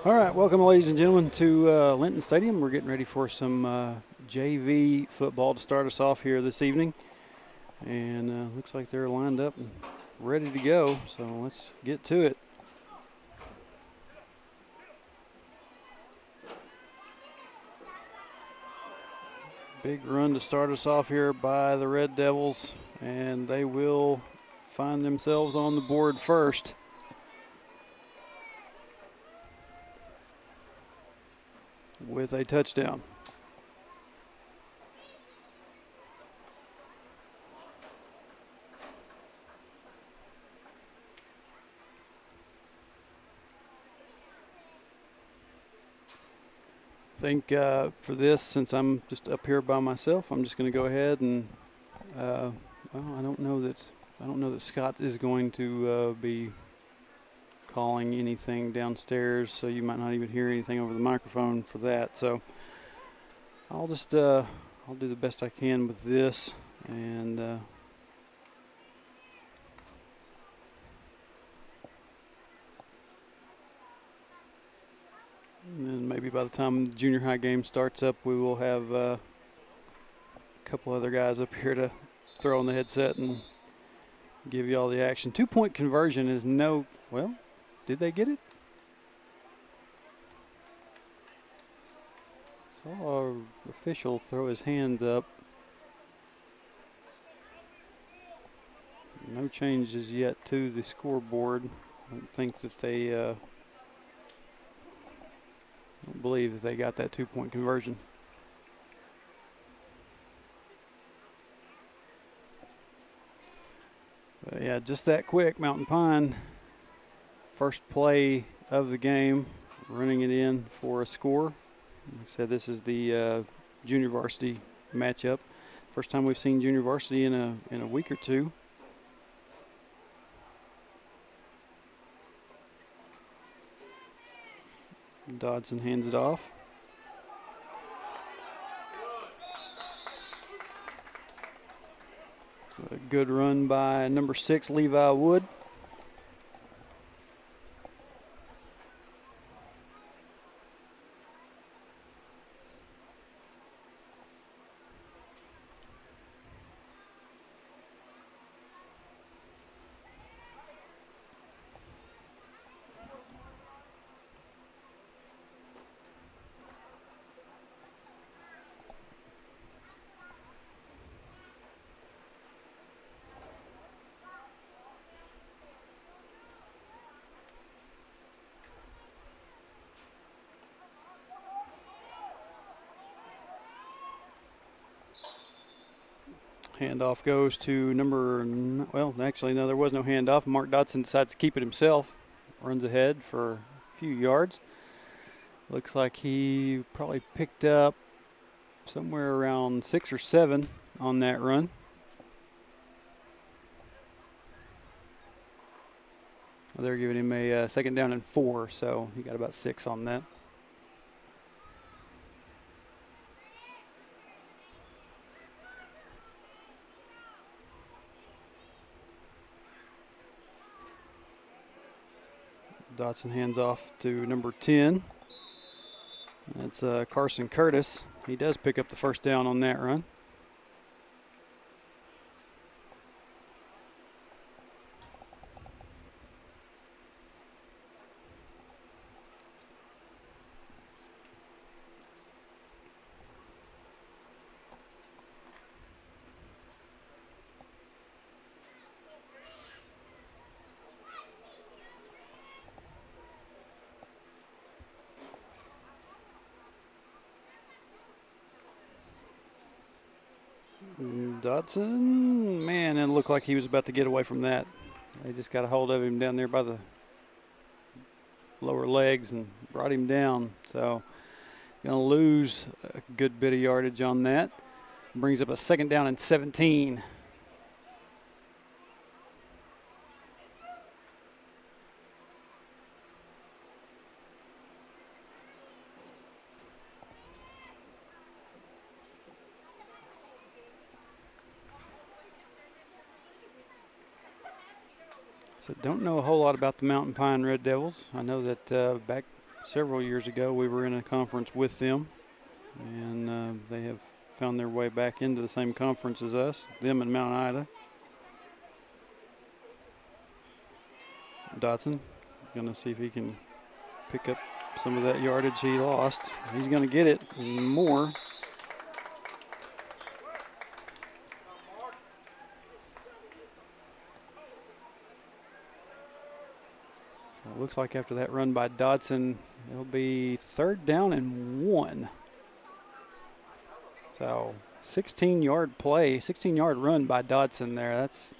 All right, welcome, ladies and gentlemen, to Linton Stadium. We're getting ready for some JV football to start us off here this evening. And looks like they're lined up and ready to go, so let's get to it. Big run to start us off here by the Red Devils, and they will find themselves on the board first. With a touchdown. I think for this, since I'm just up here by myself, I'm just going to go ahead and well, I don't know that Scott is going to be calling anything downstairs, so you might not even hear anything over the microphone for that. So I'll just I'll do the best I can with this, and then maybe by the time the junior high game starts up, we will have a couple other guys up here to throw on the headset and give you all the action. 2-point conversion is no, well, did they get it? Saw an official throw his hands up. No changes yet to the scoreboard. I don't think that they, don't believe that they got that 2-point conversion. But yeah, just that quick. Mountain Pine, first play of the game, running it in for a score. Like I said, this is the junior varsity matchup. First time we've seen junior varsity in a week or two. Dodson hands it off. A good run by number 6, Levi Wood. Handoff goes to well, actually, no, there was no handoff. Mark Dodson decides to keep it himself. Runs ahead for a few yards. Looks like he probably picked up somewhere around 6 or 7 on that run. They're giving him a second down and 4, so he got about 6 on that. Dodson hands off to number 10. That's Carson Curtis. He does pick up the first down on that run. Dodson, man, it looked like he was about to get away from that. They just got a hold of him down there by the lower legs and brought him down. So going to lose a good bit of yardage on that. Brings up a second down and 17. So don't know a whole lot about the Mountain Pine Red Devils. I know that back several years ago. We were in a conference with them, and they have found their way back into the same conference as us, them and Mount Ida. Dotson going to see if he can pick up some of that yardage he lost. He's going to get it and more. So it looks like after that run by Dotson, it'll be 3rd down and 1. So 16-yard play, 16-yard run by Dotson there. That's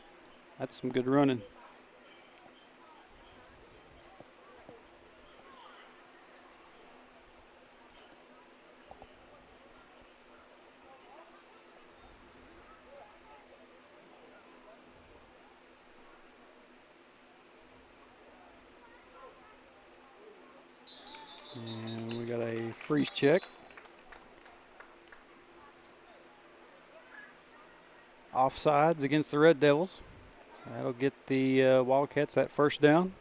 some good running. And we got a freeze check. Offsides against the Red Devils. That'll get the Wildcats that 1st down.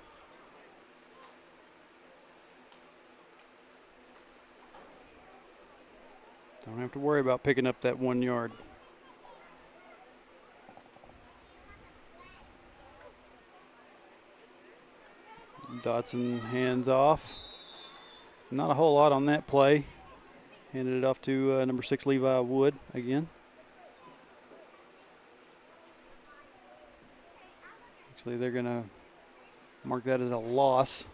Don't have to worry about picking up that 1 yard. Dotson hands off. Not a whole lot on that play. Handed it off to number 6 Levi Wood again. Actually, they're going to mark that as a loss.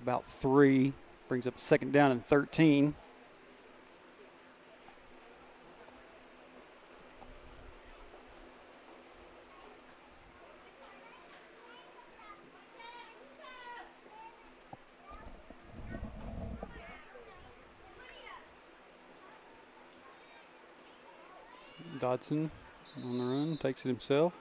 About 3. Brings up 2nd down and 13. Dotson on the run, takes it himself.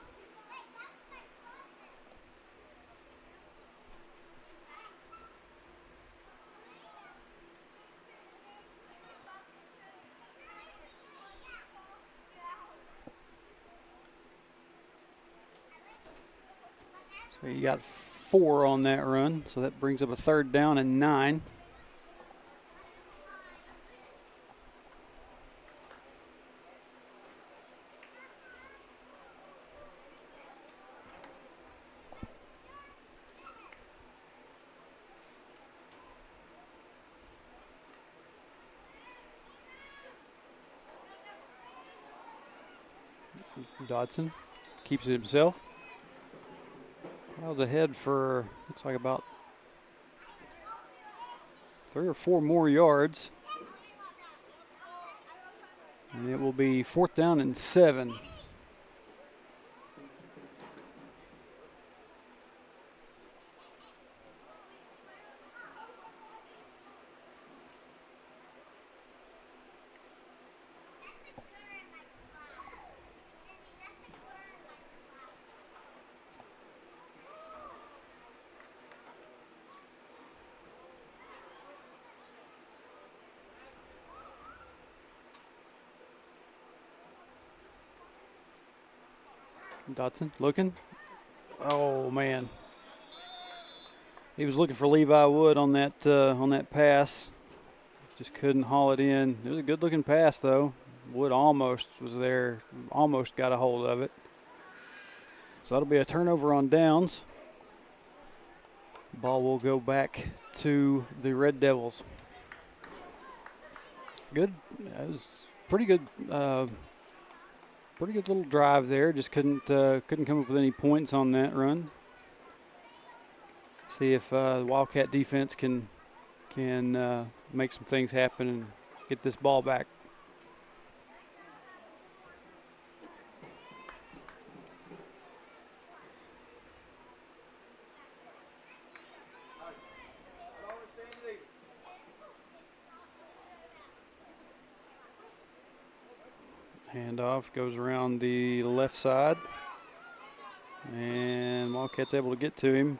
So you got 4 on that run, so that brings up a 3rd down and 9. Dotson keeps it himself. I was ahead for, looks like about 3 or 4 more yards. And it will be 4th down and 7. Dotson looking. Oh man, he was looking for Levi Wood on that pass. Just couldn't haul it in. It was a good-looking pass though. Wood almost was there, almost got a hold of it. So that'll be a turnover on downs. Ball will go back to the Red Devils. Good. That was pretty good. Pretty good little drive there. Just couldn't come up with any points on that run. See if the Wildcat defense can make some things happen and get this ball back. Handoff goes around the left side, and Wildcat's able to get to him.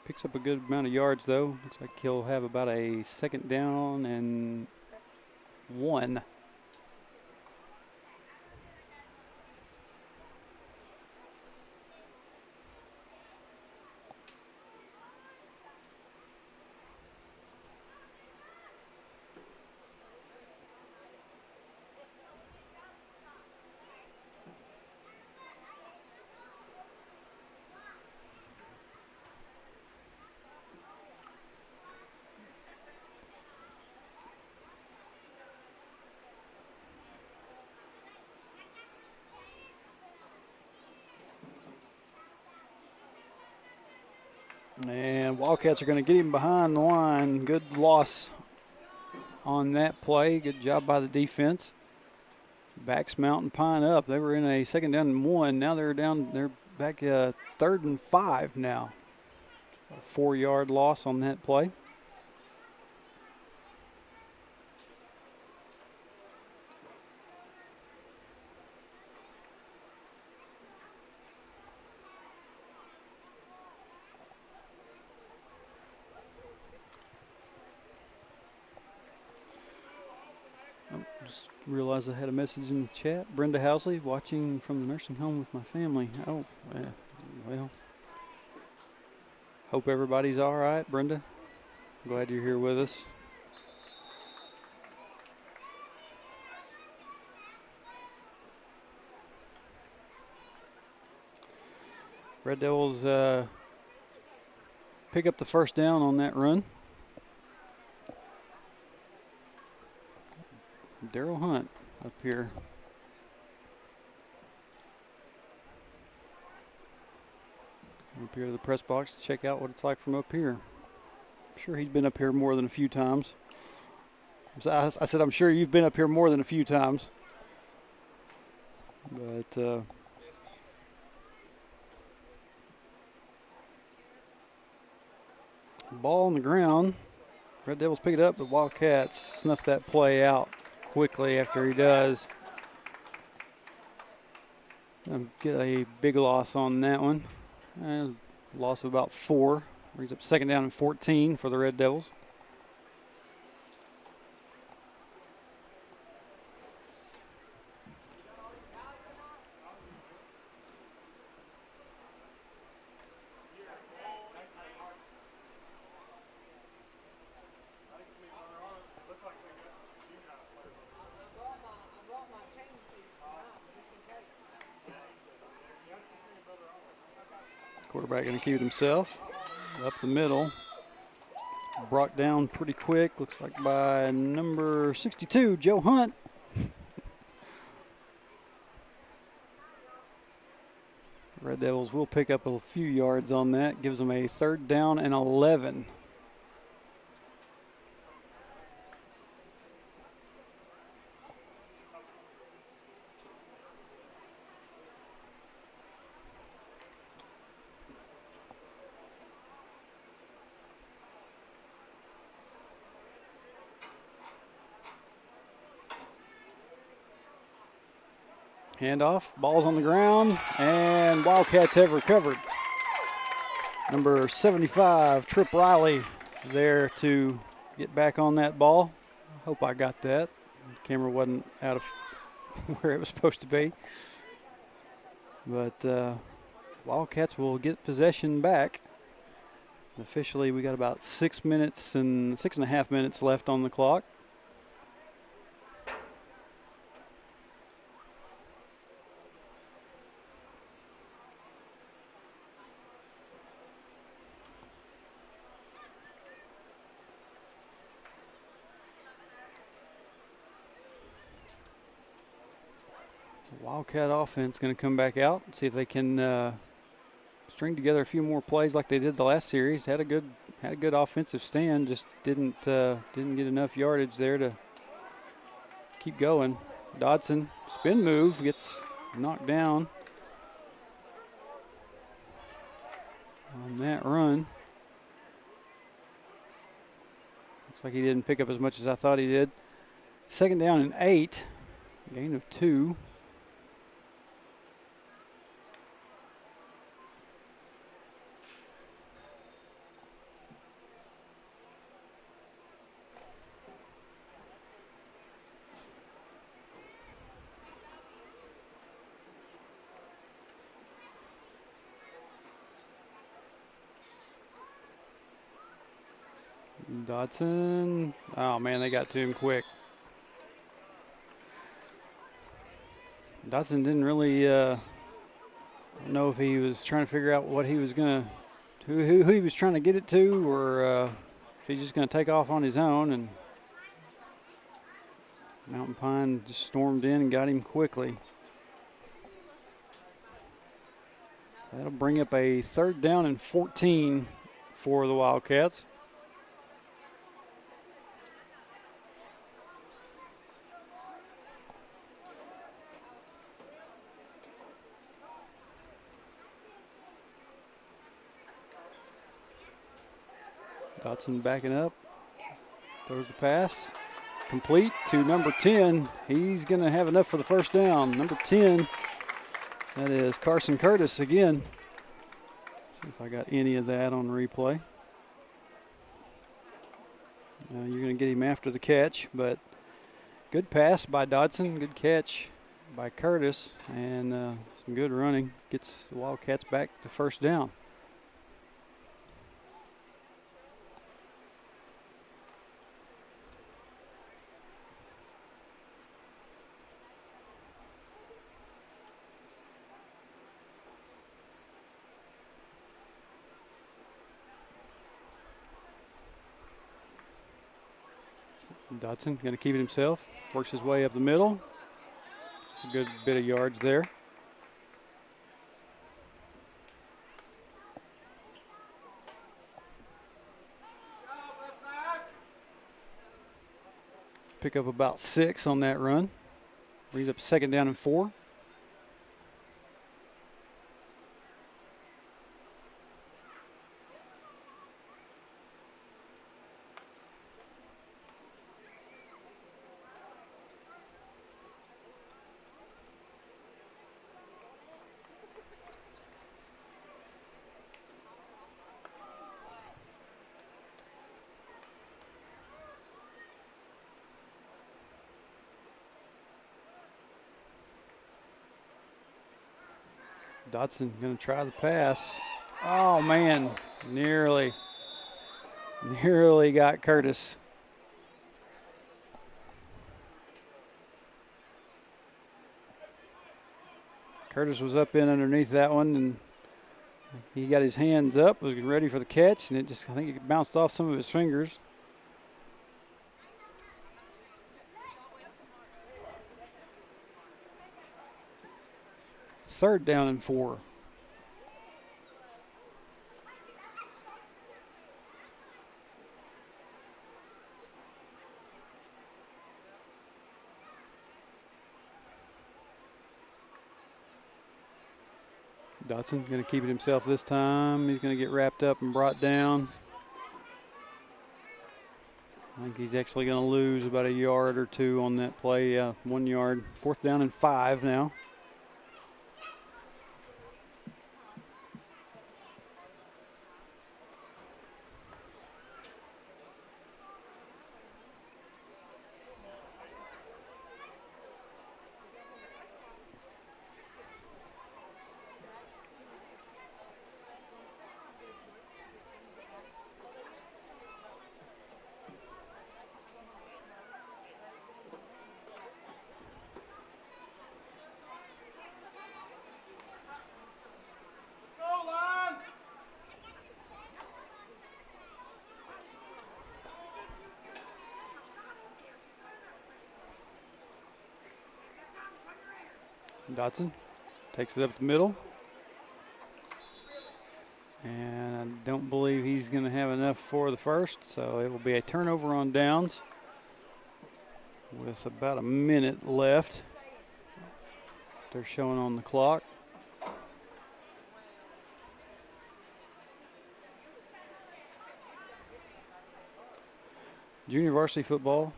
Picks up a good amount of yards though. Looks like he'll have about a 2nd down and 1. And Wildcats are going to get him behind the line. Good loss on that play. Good job by the defense. Backs Mountain Pine up. They were in a 2nd down and 1. Now they're down. They're back 3rd and 5 now. A 4-yard loss on that play. Just realized I had a message in the chat. Brenda Housley, watching from the nursing home with my family. Oh, well. Hope everybody's all right, Brenda. Glad you're here with us. Red Devils pick up the 1st down on that run. Daryl Hunt up here. Up here to the press box to check out what it's like from up here. I'm sure he's been up here more than a few times. I said I'm sure you've been up here more than a few times. But ball on the ground. Red Devils pick it up, but Wildcats snuff that play out quickly after he does. Get a big loss on that one. Loss of about 4. Brings up 2nd down and 14 for the Red Devils. Quarterback going to keep it himself. Up the middle. Brought down pretty quick. Looks like by number 62, Joe Hunt. Red Devils will pick up a few yards on that. Gives them a 3rd down and 11. Handoff, ball's on the ground, and Wildcats have recovered. Number 75, Trip Riley, there to get back on that ball. I hope I got that. The camera wasn't out of where it was supposed to be. But Wildcats will get possession back. Officially, we got about 6 minutes and 6.5 minutes left on the clock. Wildcat offense going to come back out and see if they can string together a few more plays like they did the last series. Had a good offensive stand, just didn't get enough yardage there to keep going. Dodson, spin move, gets knocked down on that run. Looks like he didn't pick up as much as I thought he did. 2nd down and 8, gain of 2. Dodson, oh man, they got to him quick. Dodson didn't really know if he was trying to figure out what he was going to, who he was trying to get it to, or if he's just going to take off on his own. And Mountain Pine just stormed in and got him quickly. That'll bring up a 3rd down and 14 for the Wildcats. Dotson backing up, throws the pass, complete to number 10. He's going to have enough for the first down. Number 10, that is Carson Curtis again. See if I got any of that on replay. You're going to get him after the catch, but good pass by Dodson, good catch by Curtis, and some good running. Gets the Wildcats back to first down. Dodson going to keep it himself, works his way up the middle. A good bit of yards there. Pick up about 6 on that run. Brings up 2nd down and 4. Dodson going to try the pass. Oh, man, nearly got Curtis. Curtis was up in underneath that one, and he got his hands up, was ready for the catch, and I think it bounced off some of his fingers. Third down and 4. Dodson going to keep it himself this time. He's going to get wrapped up and brought down. I think he's actually going to lose about a yard or 2 on that play. 1 yard. 4th down and 5 now. Dodson takes it up the middle. And I don't believe he's going to have enough for the first, so it will be a turnover on downs with about a minute left. They're showing on the clock. Junior varsity football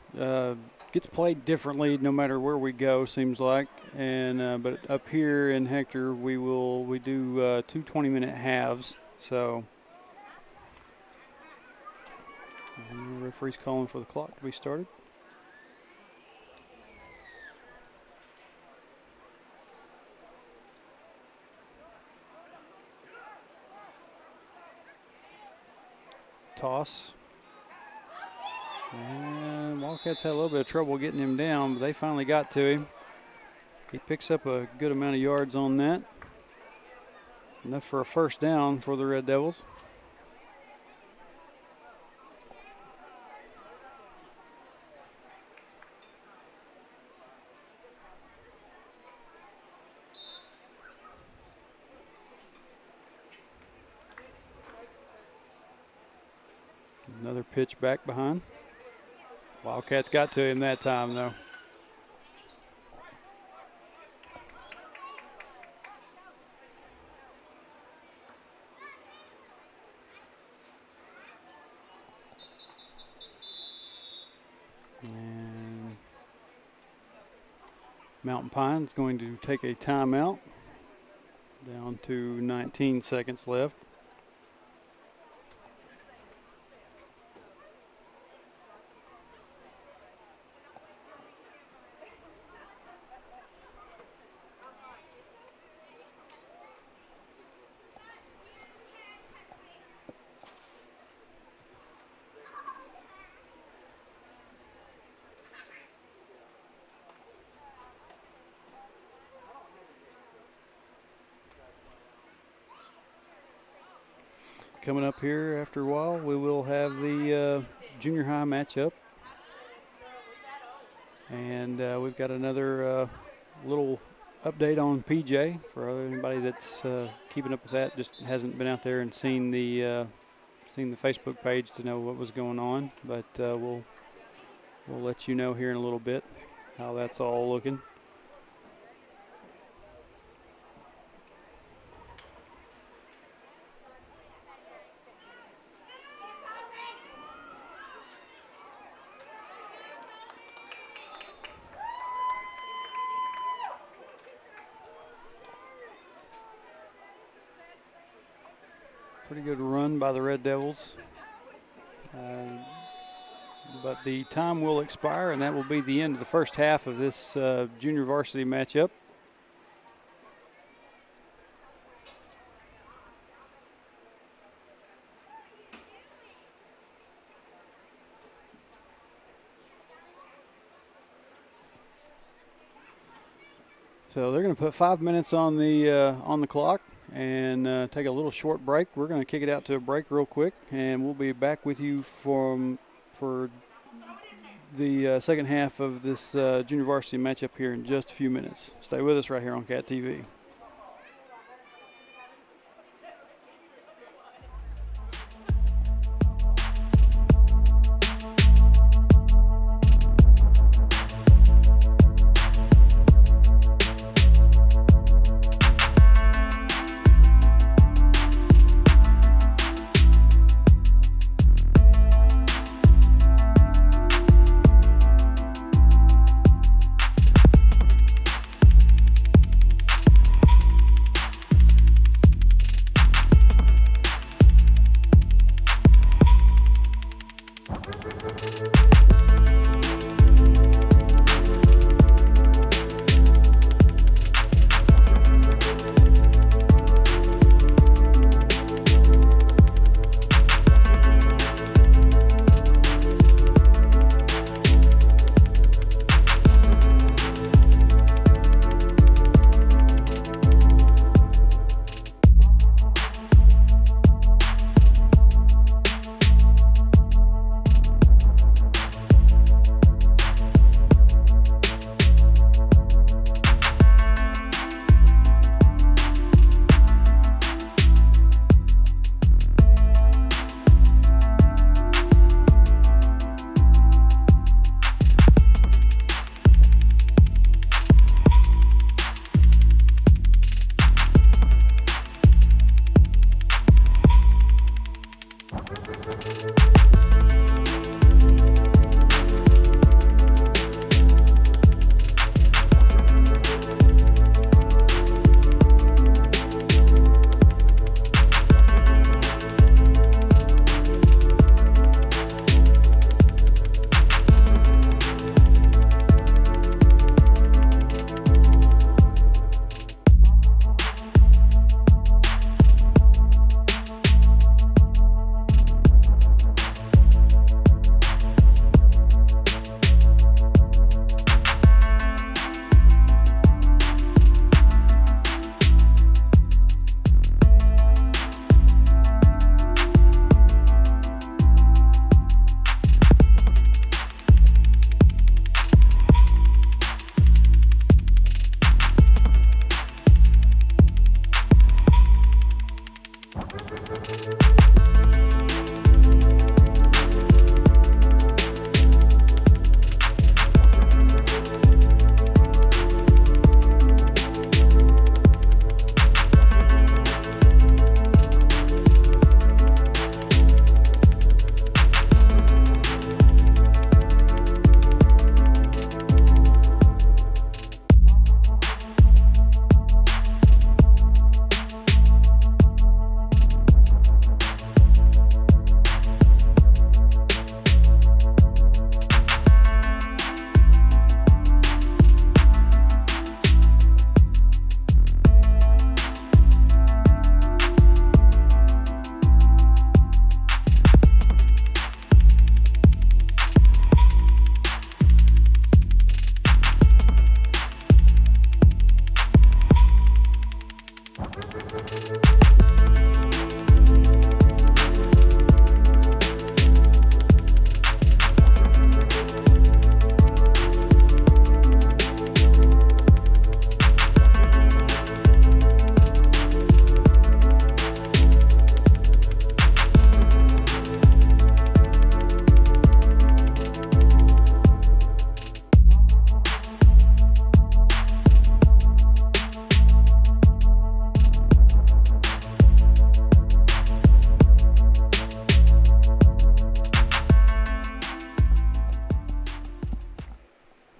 gets played differently no matter where we go, seems like. And but up here in Hector, we do 2 20-minute halves. So the referee's calling for the clock to be started. Toss. And Wildcats had a little bit of trouble getting him down, but they finally got to him. He picks up a good amount of yards on that. Enough for a first down for the Red Devils. Another pitch back behind. Wildcats got to him that time, though. And Mountain Pine is going to take a timeout. Down to 19 seconds left. Coming up here after a while, we will have the junior high matchup. And we've got another little update on PJ for anybody that's keeping up with that. Just hasn't been out there and seen the Facebook page to know what was going on. But we'll let you know here in a little bit how that's all looking. Pretty good run by the Red Devils. But the time will expire, and that will be the end of the first half of this junior varsity matchup. So they're going to put 5 minutes on the clock and take a little short break. We're going to kick it out to a break real quick, and we'll be back with you for the second half of this junior varsity matchup here in just a few minutes. Stay with us right here on Cat TV.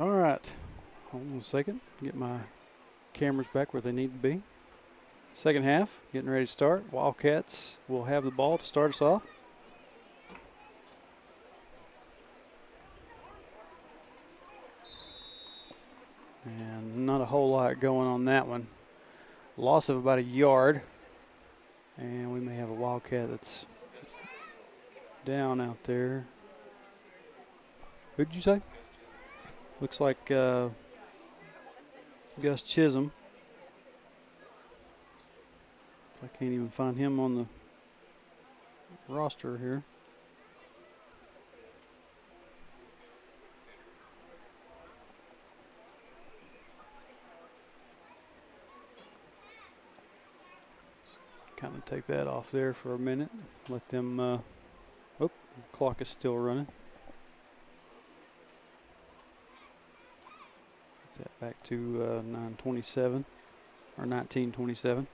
All right, hold on a second. Get my cameras back where they need to be. Second half, getting ready to start. Wildcats will have the ball to start us off. And not a whole lot going on that one. Loss of about a yard. And we may have a Wildcat that's down out there. Who'd you say? Looks like Gus Chisholm. I can't even find him on the roster here. Kind of take that off there for a minute. Let them, oh, the clock is still running. Get that back to 9:27 or 19:27.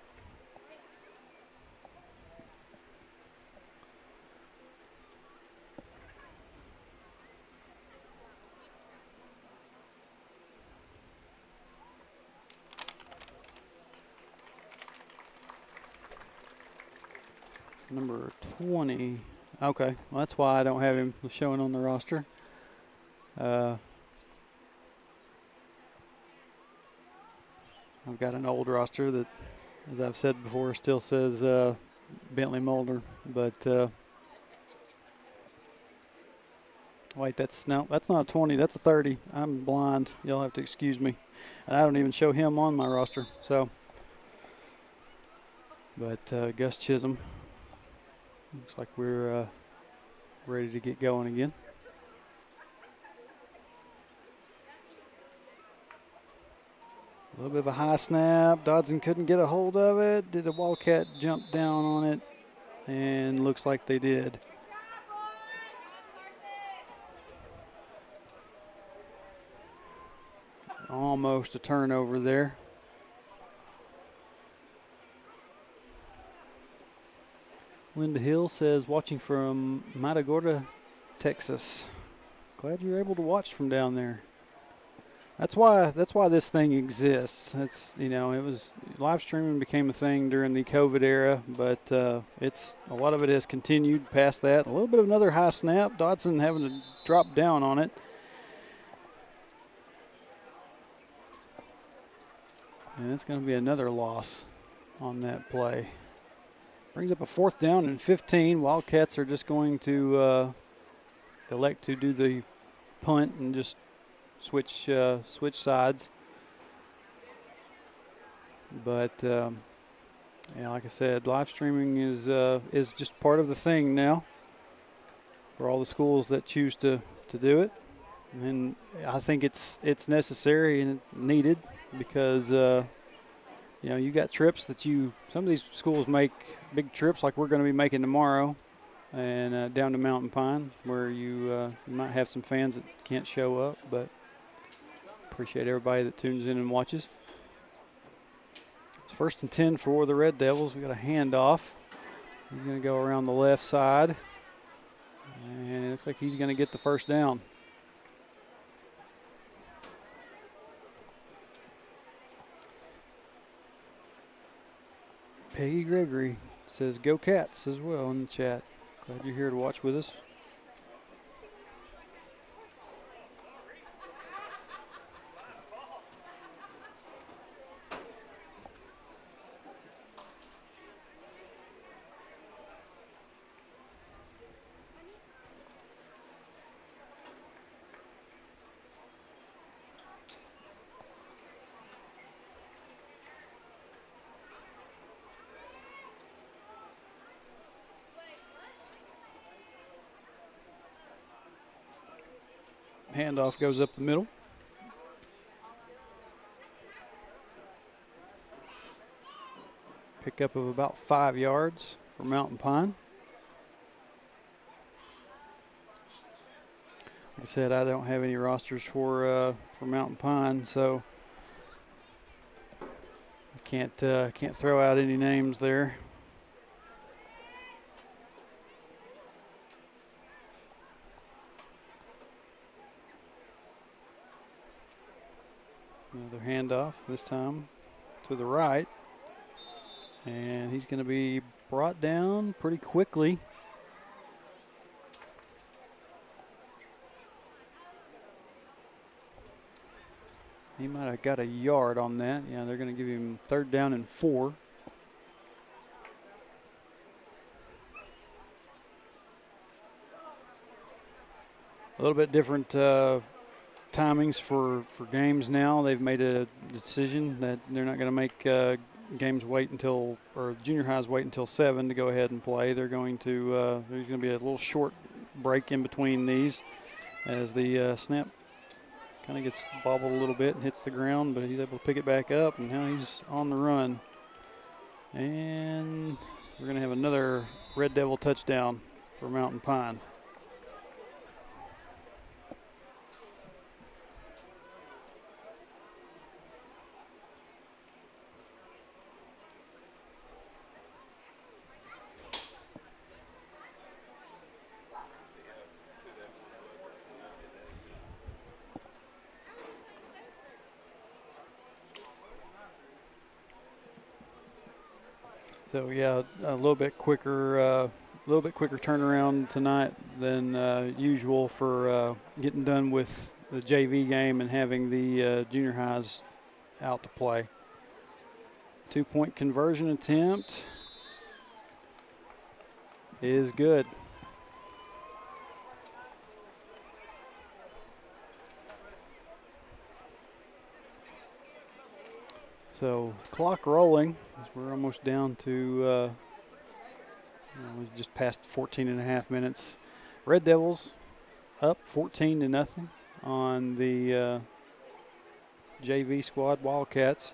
Number 20. Okay, well, that's why I don't have him showing on the roster. I've got an old roster that, as I've said before, still says Bentley Mulder, but wait, that's not a 20. That's a 30. I'm blind. You'll have to excuse me. And I don't even show him on my roster. So, but Gus Chisholm. Looks like we're ready to get going again. A little bit of a high snap. Dodson couldn't get a hold of it. Did the Wildcat jump down on it? And looks like they did. Almost a turnover there. Linda Hill says, watching from Matagorda, Texas. Glad you're able to watch from down there. That's why this thing exists. It's, you know, it was live streaming became a thing during the COVID era, but it's a lot of it has continued past that. A little bit of another high snap. Dodson having to drop down on it. And it's going to be another loss on that play. Brings up a 4th down and 15. Wildcats are just going to elect to do the punt and just switch sides. But yeah, like I said, live streaming is just part of the thing now for all the schools that choose to do it. And I think it's necessary and needed because you know, you got trips that some of these schools make big trips like we're going to be making tomorrow, and down to Mountain Pine where you might have some fans that can't show up, but appreciate everybody that tunes in and watches. It's 1st and 10 for the Red Devils. We got a handoff. He's going to go around the left side, and it looks like he's going to get the 1st down. Peggy Gregory says, "Go Cats" as well in the chat. Glad you're here to watch with us. Handoff goes up the middle. Pickup of about 5 yards for Mountain Pine. Like I said, I don't have any rosters for Mountain Pine, so I can't throw out any names there. Another handoff, this time to the right. And he's going to be brought down pretty quickly. He might have got a yard on that. Yeah, they're going to give him 3rd down and 4. A little bit different timings for games now. They've made a decision that they're not going to make games wait until, or junior highs wait until 7 to go ahead and play. They're going to, there's going to be a little short break in between these as the snap kind of gets bobbled a little bit and hits the ground, but he's able to pick it back up, and now he's on the run. And we're going to have another Red Devil touchdown for Mountain Pine. So yeah, a little bit quicker turnaround tonight than usual for getting done with the JV game and having the junior highs out to play. 2-point conversion attempt is good. So clock rolling. We're almost down to we just passed 14.5 minutes. Red Devils up 14-0 on the JV squad Wildcats.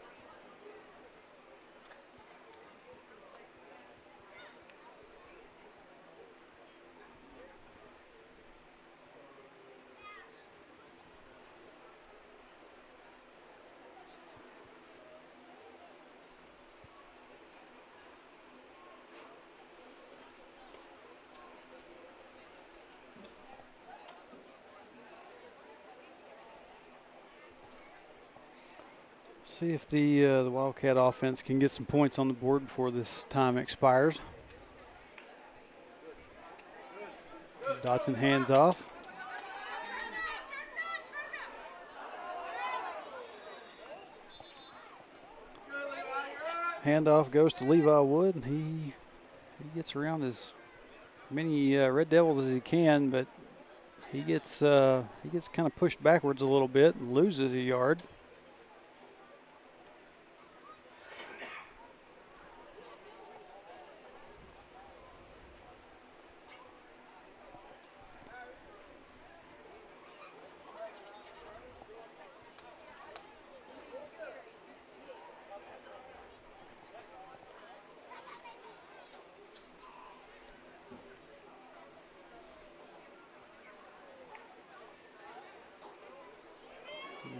See if the Wildcat offense can get some points on the board before this time expires. Dotson hands off. Handoff goes to Levi Wood, and he gets around as many Red Devils as he can, but he gets kind of pushed backwards a little bit and loses a yard.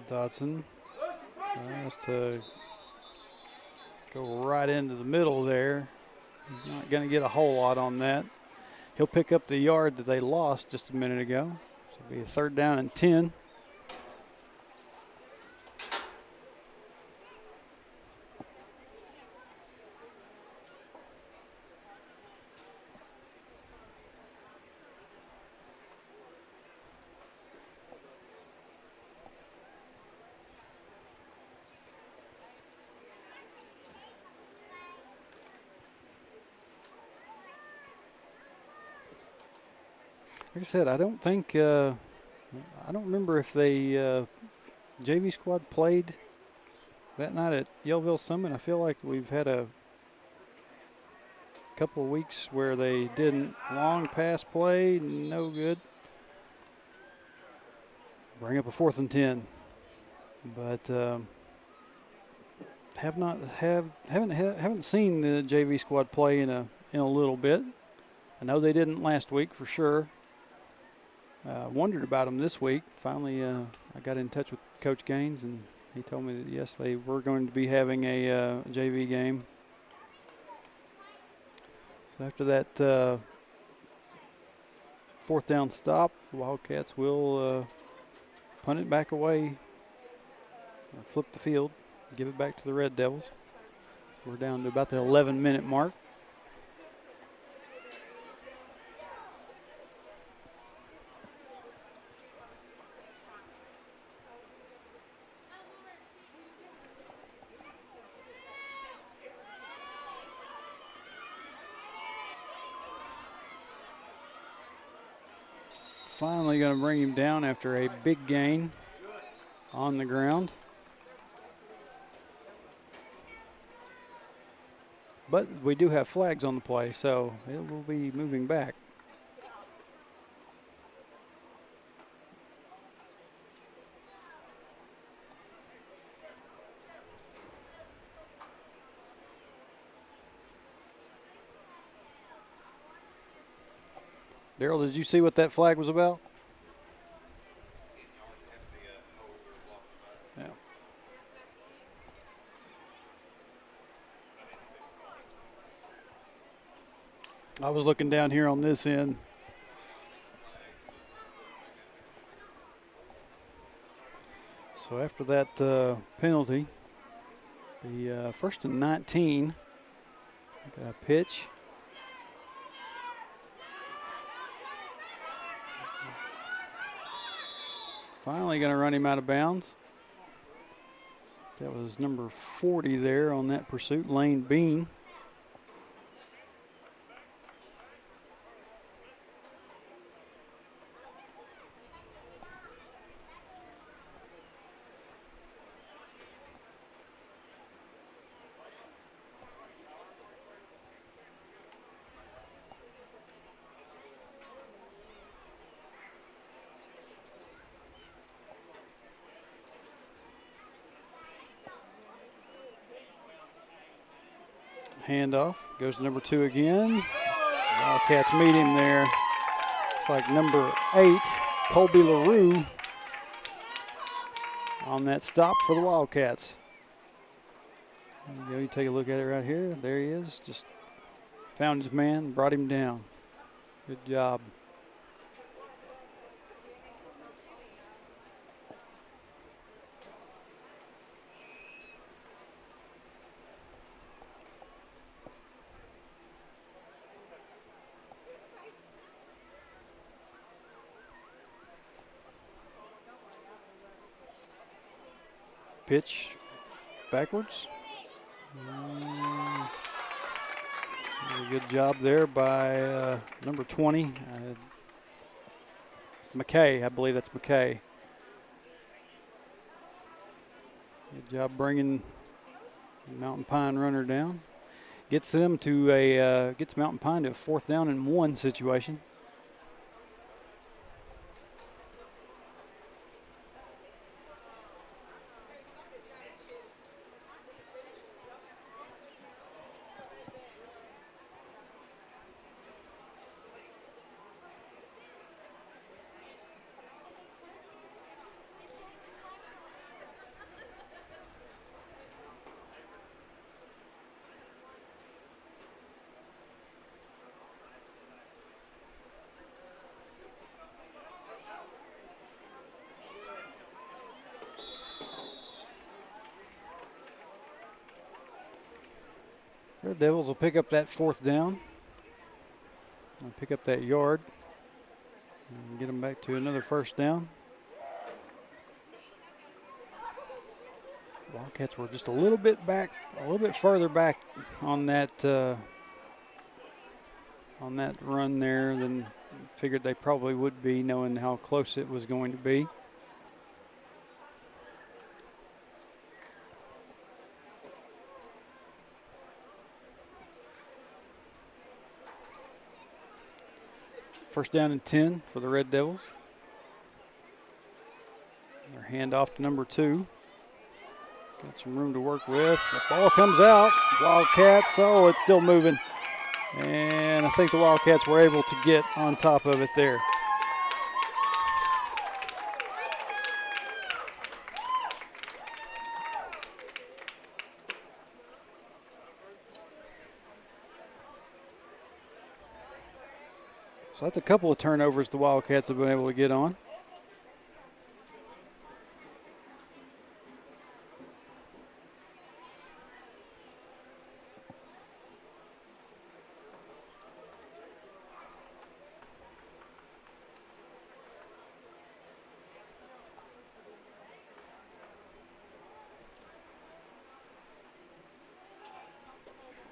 Dotson tries to go right into the middle there. He's not going to get a whole lot on that. He'll pick up the yard that they lost just a minute ago. So it'll be a 3rd down and 10. Like I said, I don't remember if they JV squad played that night at Yellville Summit. I feel like we've had a couple of weeks where they didn't. Long pass play, no good. bring up a 4th and 10. But haven't seen the JV squad play in a little bit. I know they didn't last week for sure. Wondered about them this week. Finally, I got in touch with Coach Gaines, and he told me that yes, they were going to be having a JV game. So after that 4th down stop, the Wildcats will punt it back away, or flip the field, give it back to the Red Devils. We're down to about the 11-minute mark. Finally going to bring him down after a big gain on the ground. But we do have flags on the play, so it will be moving back. Daryl, did you see what that flag was about? Yeah. I was looking down here on this end. So after that penalty, the 1st and 19, got a pitch. Finally going to run him out of bounds. That was number 40 there on that pursuit, Lane Bean. Handoff goes to number 2 again. Wildcats meet him there. It's like number 8, Colby LaRue, on that stop for the Wildcats. You take a look at it right here. There he is. Just found his man, brought him down. Good job. Pitch backwards. Good job there by number 20, McKay. I believe that's McKay. Good job bringing the Mountain Pine runner down. Gets them to gets Mountain Pine to a 4th down and 1 situation. Red Devils will pick up that 4th down. And pick up that yard. And get them back to another 1st down. Wildcats were just a little bit back, a little bit further back on that run there than figured they probably would be, knowing how close it was going to be. First down and 10 for the Red Devils. Hand off to number 2. Got some room to work with. The ball comes out. Wildcats, oh, it's still moving. And I think the Wildcats were able to get on top of it there. So that's a couple of turnovers the Wildcats have been able to get on.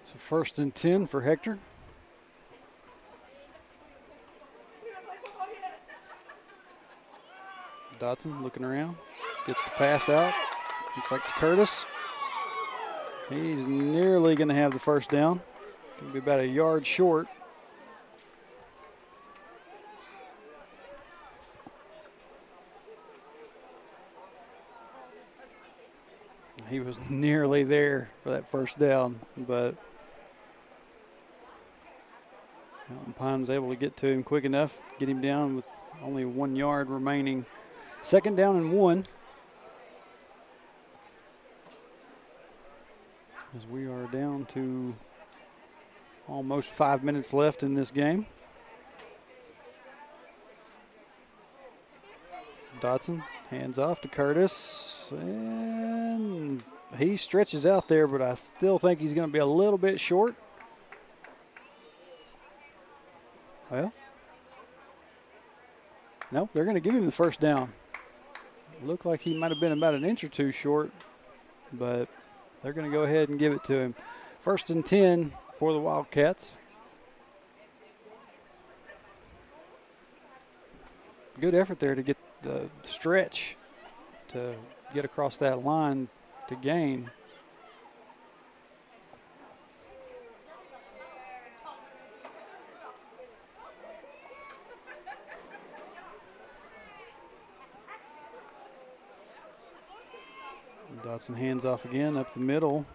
So 1st and 10 for Hector. Dodson looking around, gets the pass out. Looks like to Curtis. He's nearly going to have the first down. Going to be about a yard short. He was nearly there for that first down, but Mountain Pine was able to get to him quick enough, get him down with only 1 yard remaining. 2nd down and 1. As we are down to almost 5 minutes left in this game. Dodson hands off to Curtis, and he stretches out there, but I still think he's going to be a little bit short. Well, no, they're going to give him the first down. Looked like he might have been about an inch or 2 short, but they're going to go ahead and give it to him. 1st and 10 for the Wildcats. Good effort there to get the stretch to get across that line to gain. Dodson hands off again up the middle,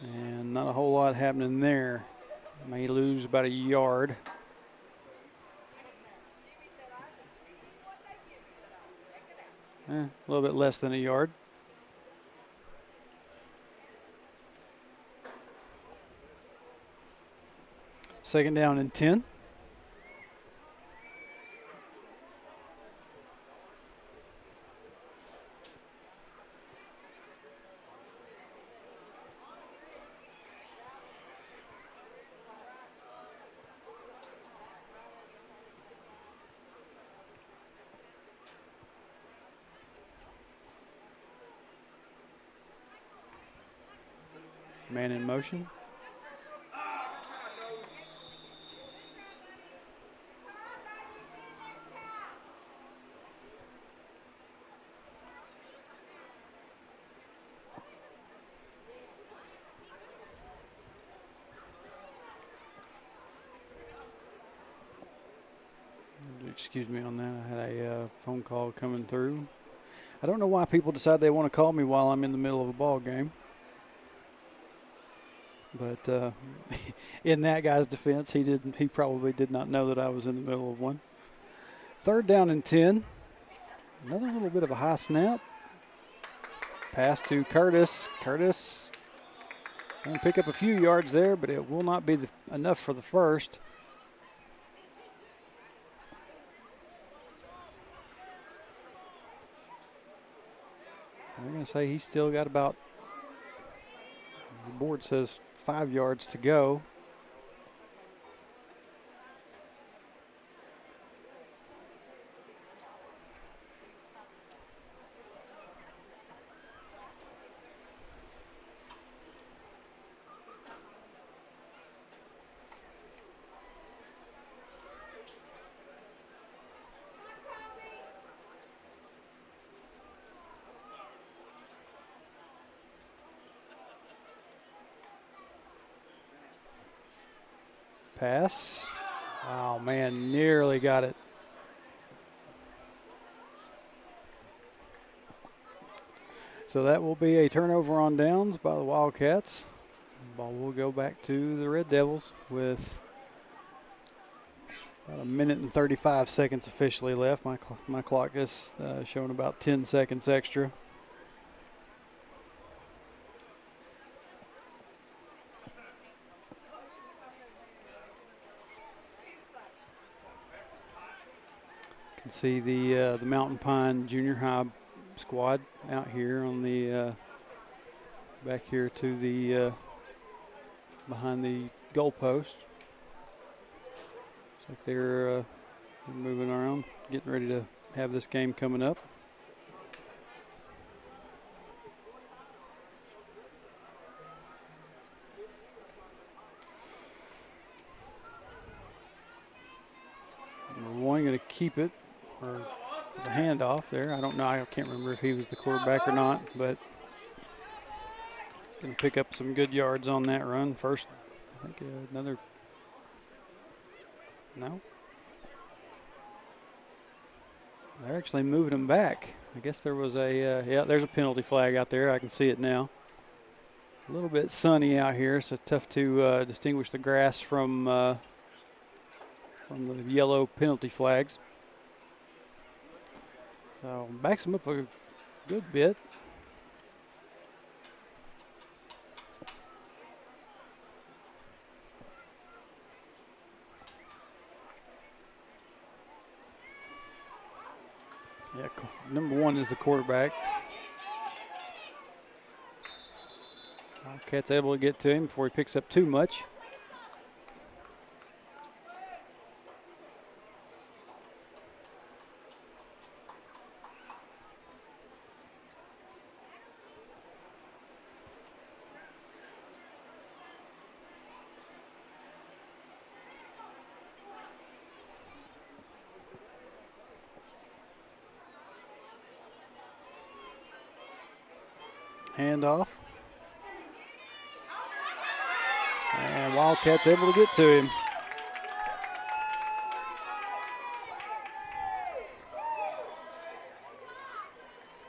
and not a whole lot happening there. May lose about a yard. A little bit less than a yard. Second down and 10. Man in motion. Excuse me on that. I had a phone call coming through. I don't know why people decide they want to call me while I'm in the middle of a ball game. But in that guy's defense, he probably did not know that I was in the middle of one. 3rd down and 10. Another little bit of a high snap. Pass to Curtis. Curtis going to pick up a few yards there, but it will not be enough for the first. They're going to say he's still got about, the board says 5 yards to go. Pass. Oh, man, nearly got it. So that will be a turnover on downs by the Wildcats. The ball will go back to the Red Devils with about 1:35 officially left. My clock is showing about 10 seconds extra. You can see the Mountain Pine Junior High squad out here on the back here to the behind the goalpost. Looks like they're moving around, getting ready to have this game coming up. Number one going to keep it, or the handoff there. I don't know. I can't remember if he was the quarterback or not, but he's going to pick up some good yards on that run. First, I think another. No. They're actually moving him back. I guess there was a, yeah, there's a penalty flag out there. I can see it now. A little bit sunny out here, so tough to distinguish the grass from the yellow penalty flags. So backs him up a good bit. Yeah, number one is the quarterback. Wildcats able to get to him before he picks up too much. Handoff. And Wildcats able to get to him.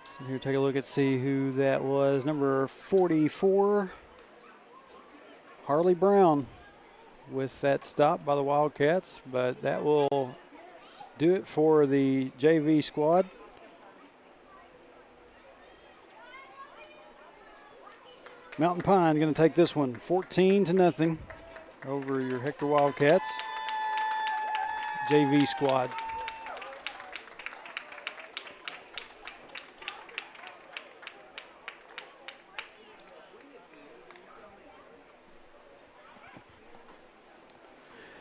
So here, take a look and see who that was. Number 44, Harley Brown, with that stop by the Wildcats. But that will do it for the JV squad. Mountain Pine going to take this one 14-0 over your Hector Wildcats JV squad.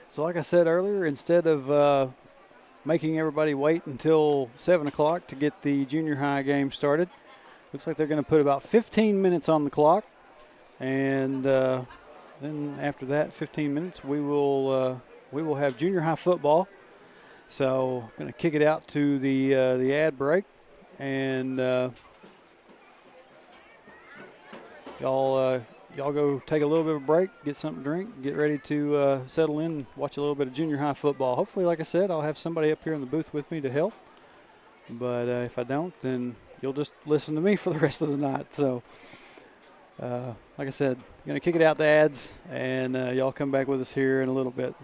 So like I said earlier, instead of making everybody wait until 7 o'clock to get the junior high game started, looks like they're going to put about 15 minutes on the clock. And then after that 15 minutes, we will have junior high football. So going to kick it out to the ad break, and y'all go take a little bit of a break, get something to drink, get ready to settle in, watch a little bit of junior high football. Hopefully, like I said, I'll have somebody up here in the booth with me to help. But if I don't, then you'll just listen to me for the rest of the night. So. Like I said, going to kick it out to ads, and y'all come back with us here in a little bit.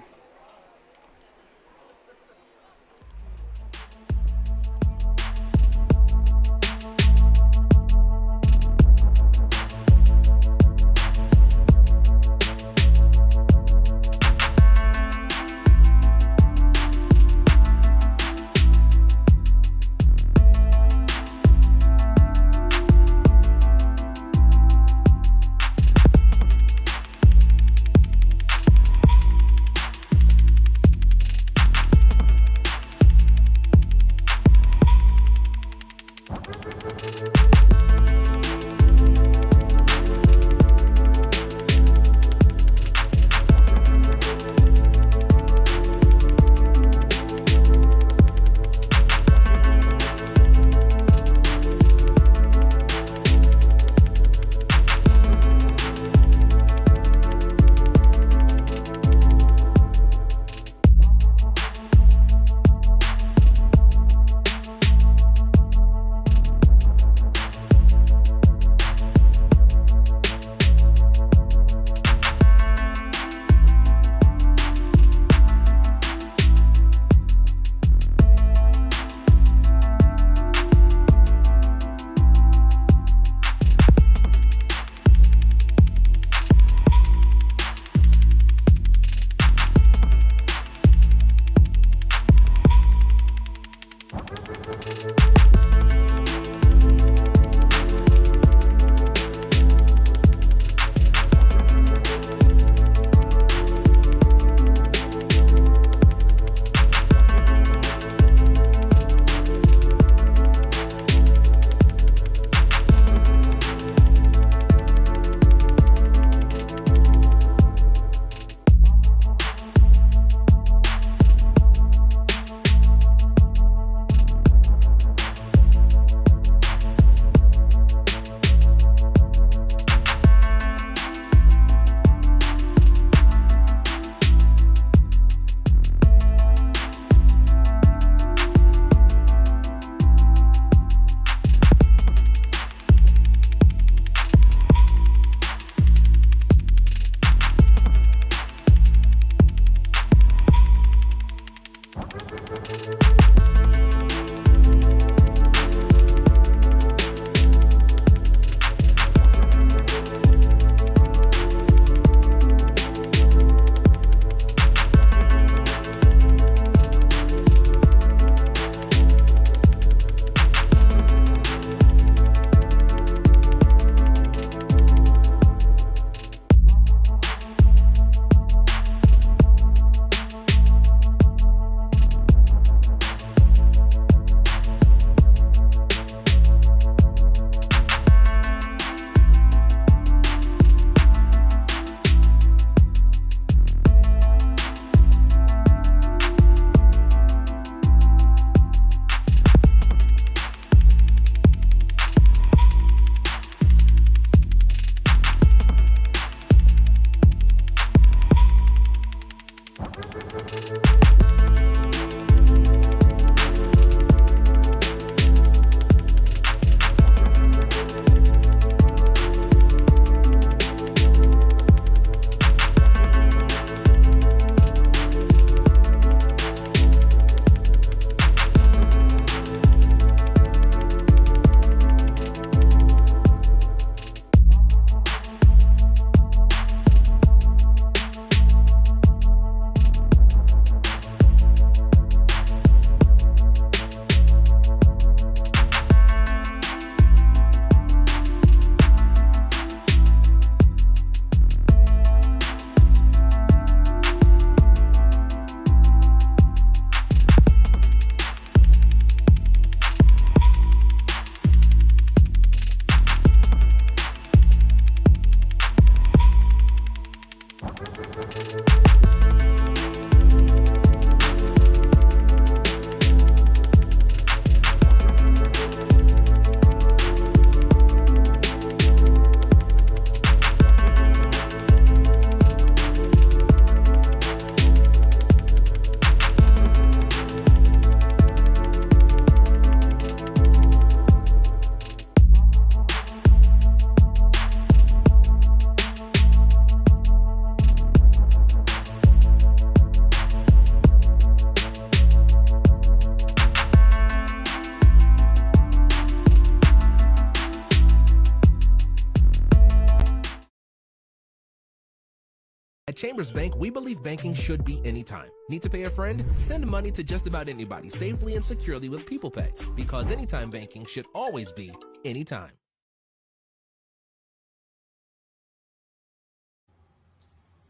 At Chambers Bank, we believe banking should be anytime. Need to pay a friend? Send money to just about anybody safely and securely with People Pay, because anytime banking should always be anytime.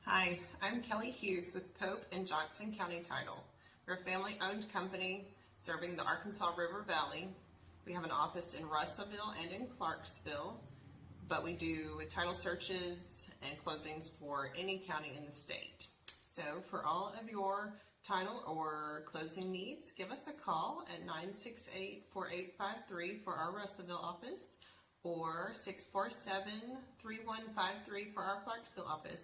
Hi, I'm Kelly Hughes with Pope and Johnson County Title. We're a family-owned company serving the Arkansas River Valley. We have an office in Russellville and in Clarksville, but we do title searches and closings for any county in the state. So for all of your title or closing needs, give us a call at 968-4853 for our Russellville office or 647-3153 for our Clarksville office.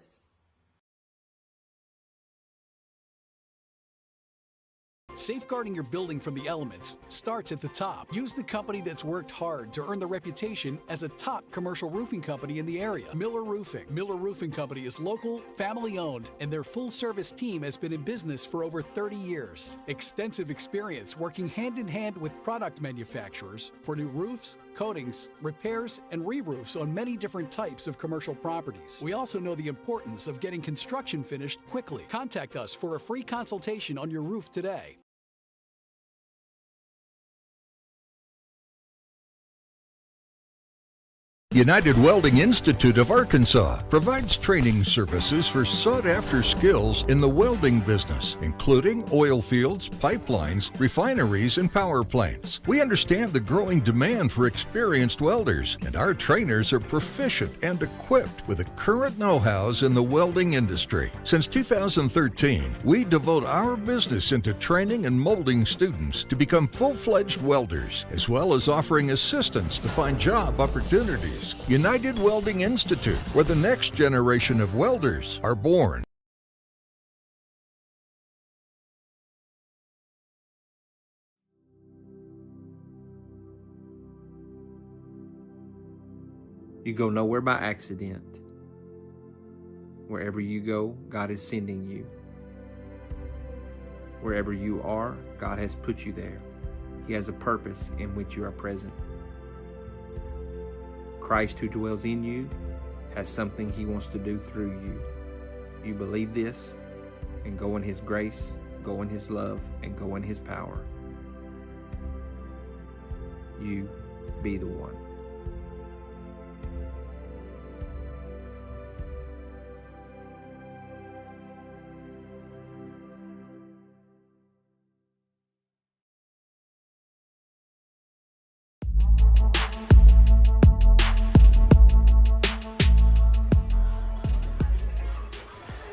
Safeguarding your building from the elements starts at the top. Use the company that's worked hard to earn the reputation as a top commercial roofing company in the area, Miller Roofing. Miller Roofing Company is local, family-owned, and their full-service team has been in business for over 30 years. Extensive experience working hand-in-hand with product manufacturers for new roofs, coatings, repairs, and re-roofs on many different types of commercial properties. We also know the importance of getting construction finished quickly. Contact us for a free consultation on your roof today. United Welding Institute of Arkansas provides training services for sought-after skills in the welding business, including oil fields, pipelines, refineries, and power plants. We understand the growing demand for experienced welders, and our trainers are proficient and equipped with the current know-hows in the welding industry. Since 2013, we devote our business into training and molding students to become full-fledged welders, as well as offering assistance to find job opportunities. United Welding Institute, where the next generation of welders are born. You go nowhere by accident. Wherever you go, God is sending you. Wherever you are, God has put you there. He has a purpose in which you are present. Christ who dwells in you has something He wants to do through you. You believe this and go in His grace, go in His love, and go in His power. You be the one.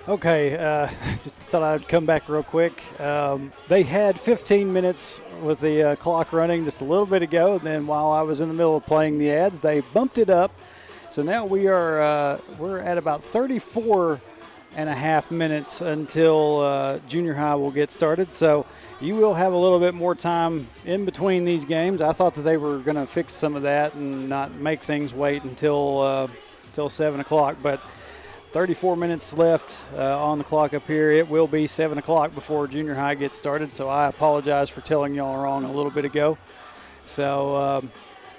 Okay, just thought I'd come back real quick. They had 15 minutes with the clock running just a little bit ago, and then while I was in the middle of playing the ads, they bumped it up. So now we're at about 34 and a half minutes until junior high will get started. So you will have a little bit more time in between these games. I thought that they were going to fix some of that and not make things wait until 7 o'clock, but 34 minutes left on the clock up here. It will be 7 o'clock before junior high gets started, so I apologize for telling y'all wrong a little bit ago. So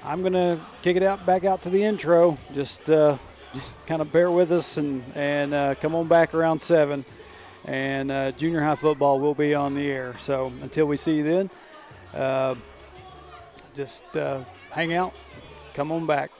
I'm going to kick it back out to the intro. Just kind of bear with us and come on back around 7. And junior high football will be on the air. So until we see you then, just hang out, come on back.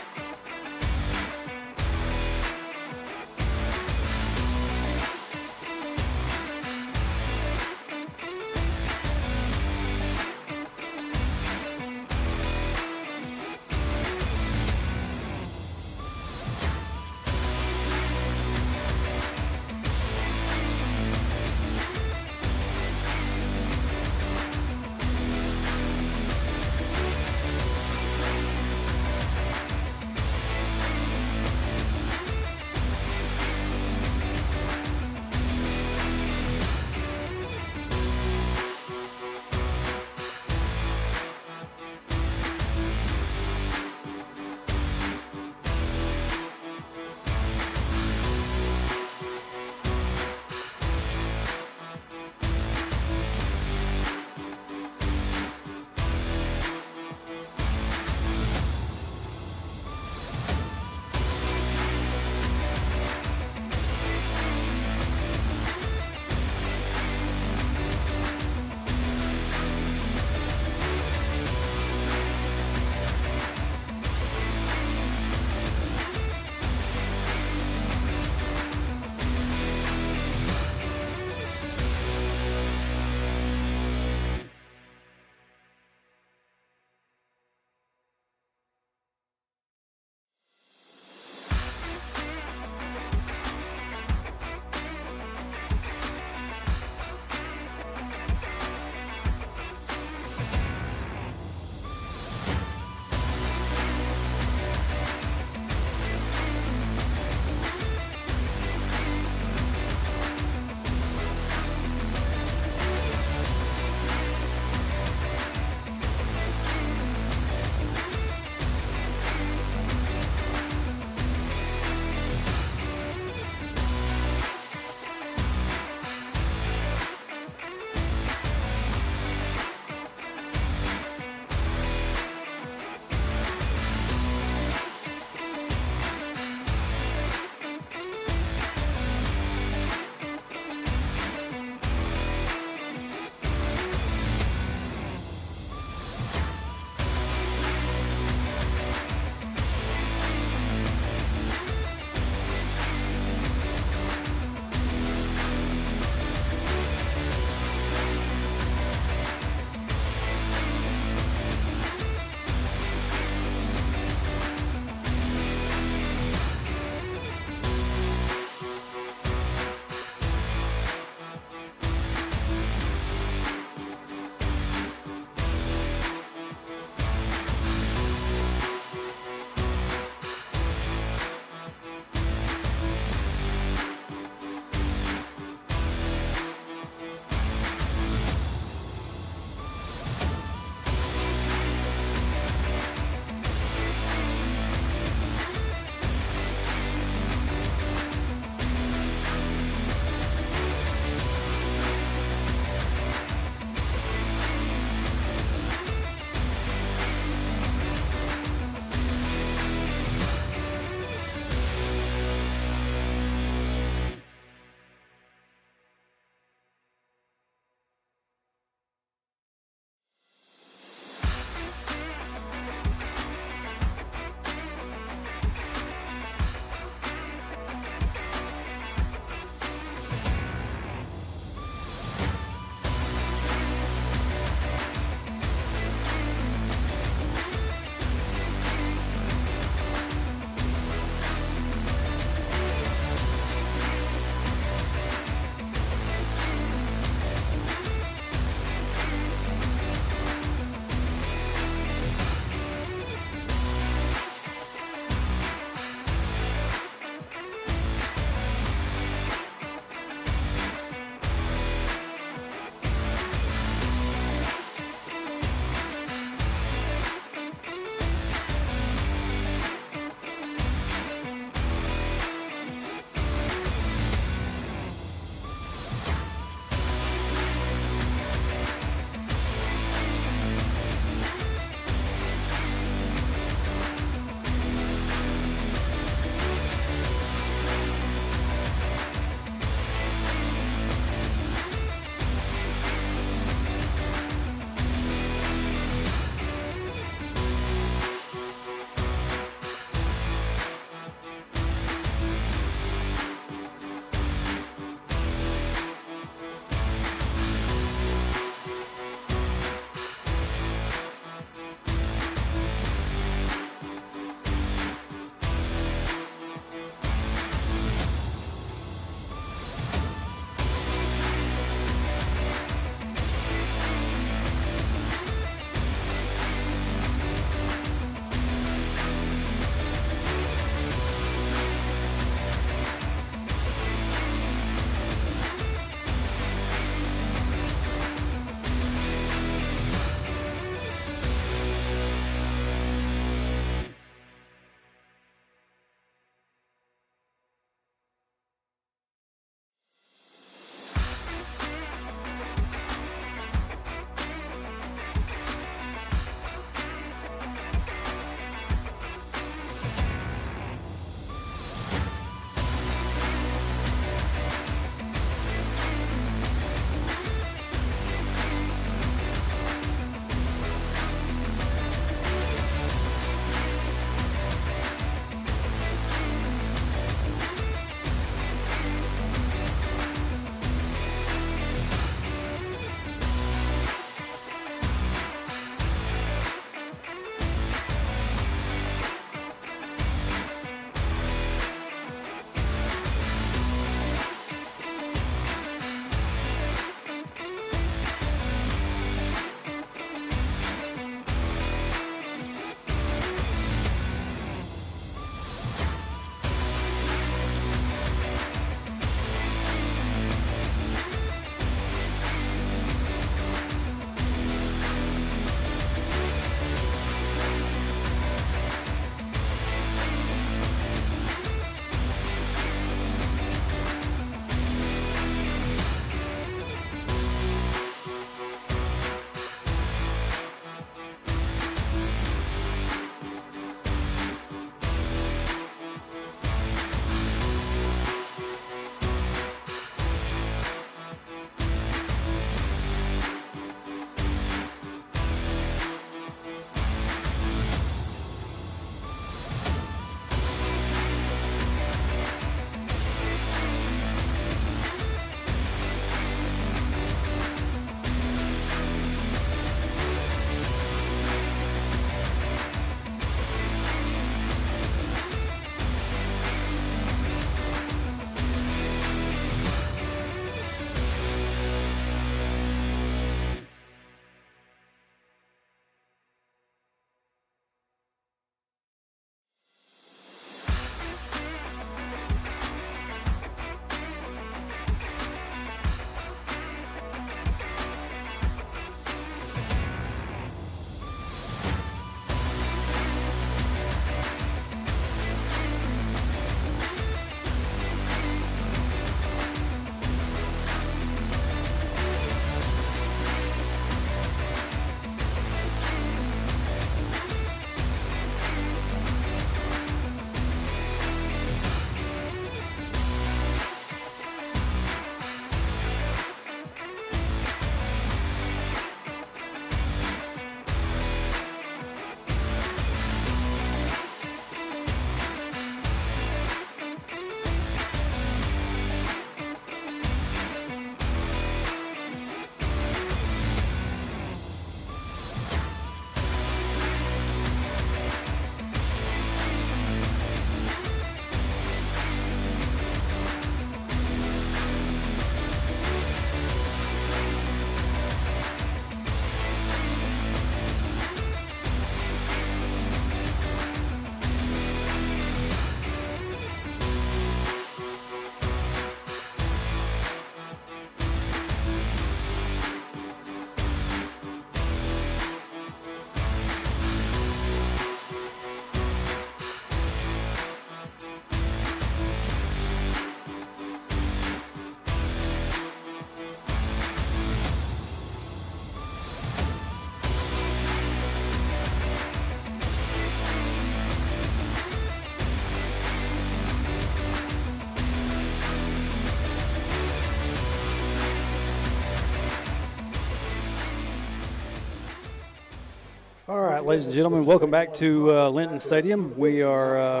All right, ladies and gentlemen, welcome back to Linton Stadium. We are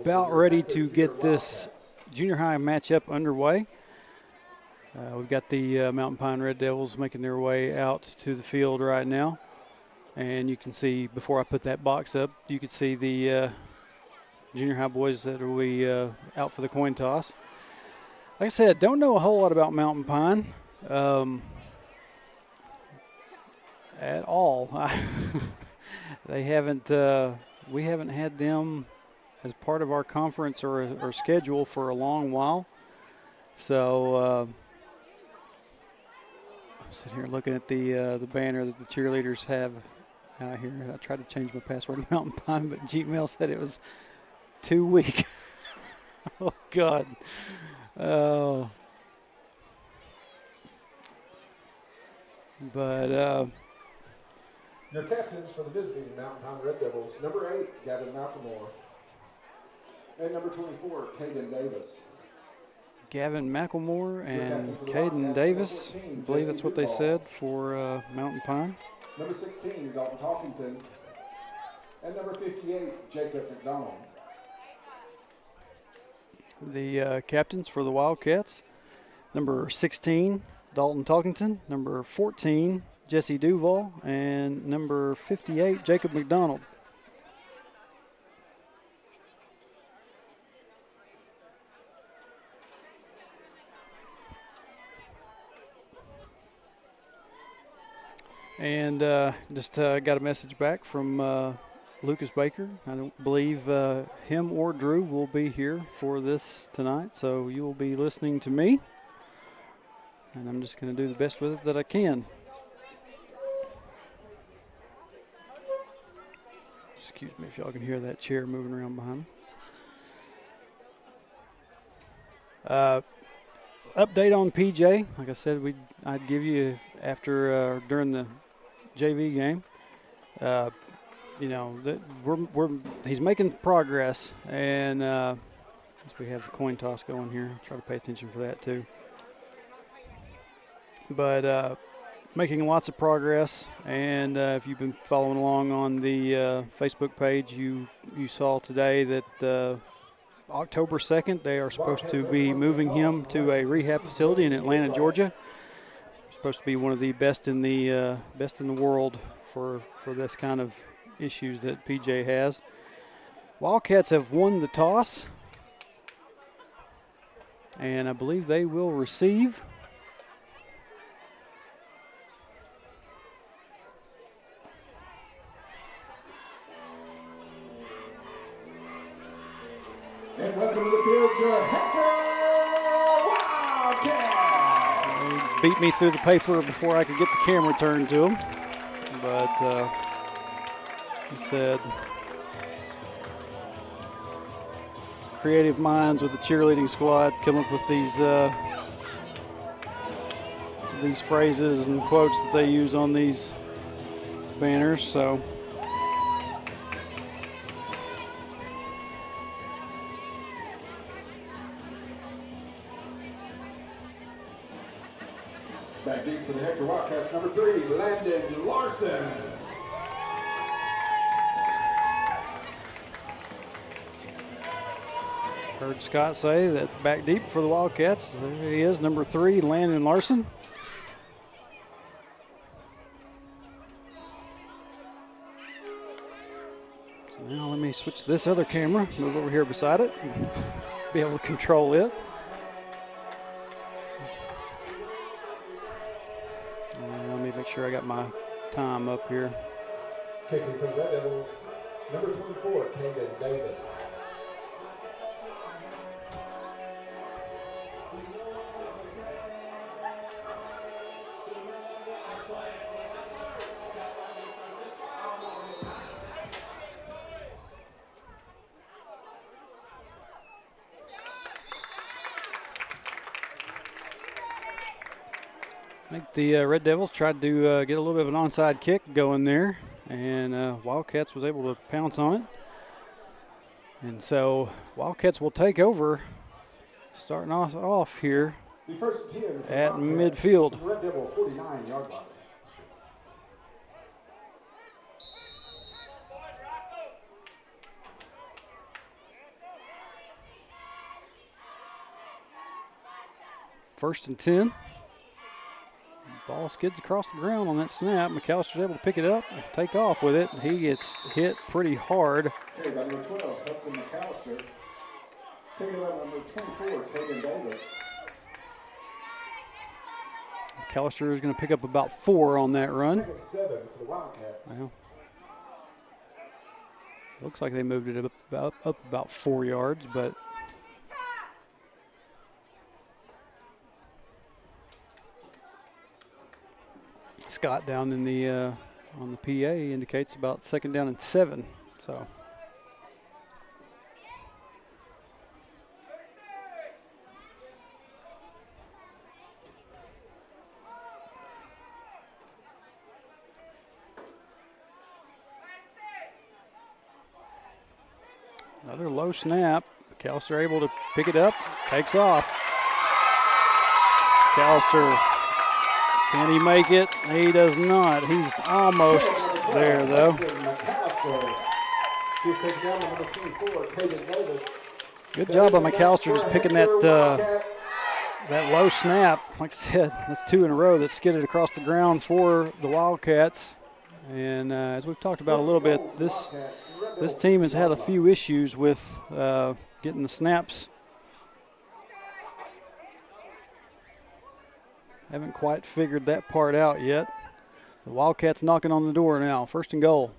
about ready to get this junior high matchup underway. We've got the Mountain Pine Red Devils making their way out to the field right now. And you can see, before I put that box up, you can see the junior high boys that will be out for the coin toss. Like I said, don't know a whole lot about Mountain Pine at all. They haven't. We haven't had them as part of our conference or schedule for a long while. So I'm sitting here looking at the banner that the cheerleaders have out here. I tried to change my password to Mountain Pine, but Gmail said it was too weak. Oh God. Oh. But. Your captains for the visiting Mountain Pine Red Devils, number 8, Gavin McLemore, and number 24, Caden Davis. Gavin McLemore and Caden Davis, 14, I believe that's what they said for Mountain Pine. Number 16, Dalton Talkington, and number 58, Jacob McDonald. The captains for the Wildcats, number 16, Dalton Talkington, number 14, Jesse Duval, and number 58, Jacob McDonald. And just got a message back from Lucas Baker. I don't believe him or Drew will be here for this tonight, so you will be listening to me. And I'm just going to do the best with it that I can. Excuse me if y'all can hear that chair moving around behind me. Update on PJ. Like I said, I'd give you after during the JV game. You know that he's making progress, and we have the coin toss going here. Try to pay attention for that too. But making lots of progress, and if you've been following along on the Facebook page, you saw today that October 2nd they are supposed to be moving him to a rehab facility in Atlanta, Georgia. Supposed to be one of the best in the world for this kind of issues that PJ has. Wildcats have won the toss, and I believe they will receive. And welcome to the field, your Hector Wildcat. They beat me through the paper before I could get the camera turned to him. But he said, creative minds with the cheerleading squad come up with these phrases and quotes that they use on these banners. So. Back deep for the Hector Wildcats, number 3, Landon Larson. Heard Scott say that back deep for the Wildcats. There he is, number 3, Landon Larson. So now let me switch to this other camera, move over here beside it, and be able to control it. Let me make sure I got my time up here. Kicking for the Red Devils, number 24, Caden Davis. I think the Red Devils tried to get a little bit of an onside kick going there, and Wildcats was able to pounce on it. And so Wildcats will take over, starting off here The first 10 at midfield. Red Devil 49-yard line. First and 10. Ball skids across the ground on that snap. McAllister's able to pick it up, take off with it. He gets hit pretty hard. Okay, by number 12, Hudson McAllister. Taking it up number 24, Kaden Davis. McAllister is going to pick up about 4 on that run. Second 7 for the Wildcats. Well, looks like they moved it up about 4 yards, but Scott down in the on the PA indicates about 2nd down and 7. So another low snap. McAllister able to pick it up, takes off. McAllister, can he make it? He does not. He's almost there, though. He's taken down number 24, Kaden Davis. Good job by McAllister just picking that that low snap. Like I said, that's 2 in a row that skidded across the ground for the Wildcats. And as we've talked about a little bit, this team has had a few issues with getting the snaps. Haven't quite figured that part out yet. The Wildcats knocking on the door now. 1st and goal.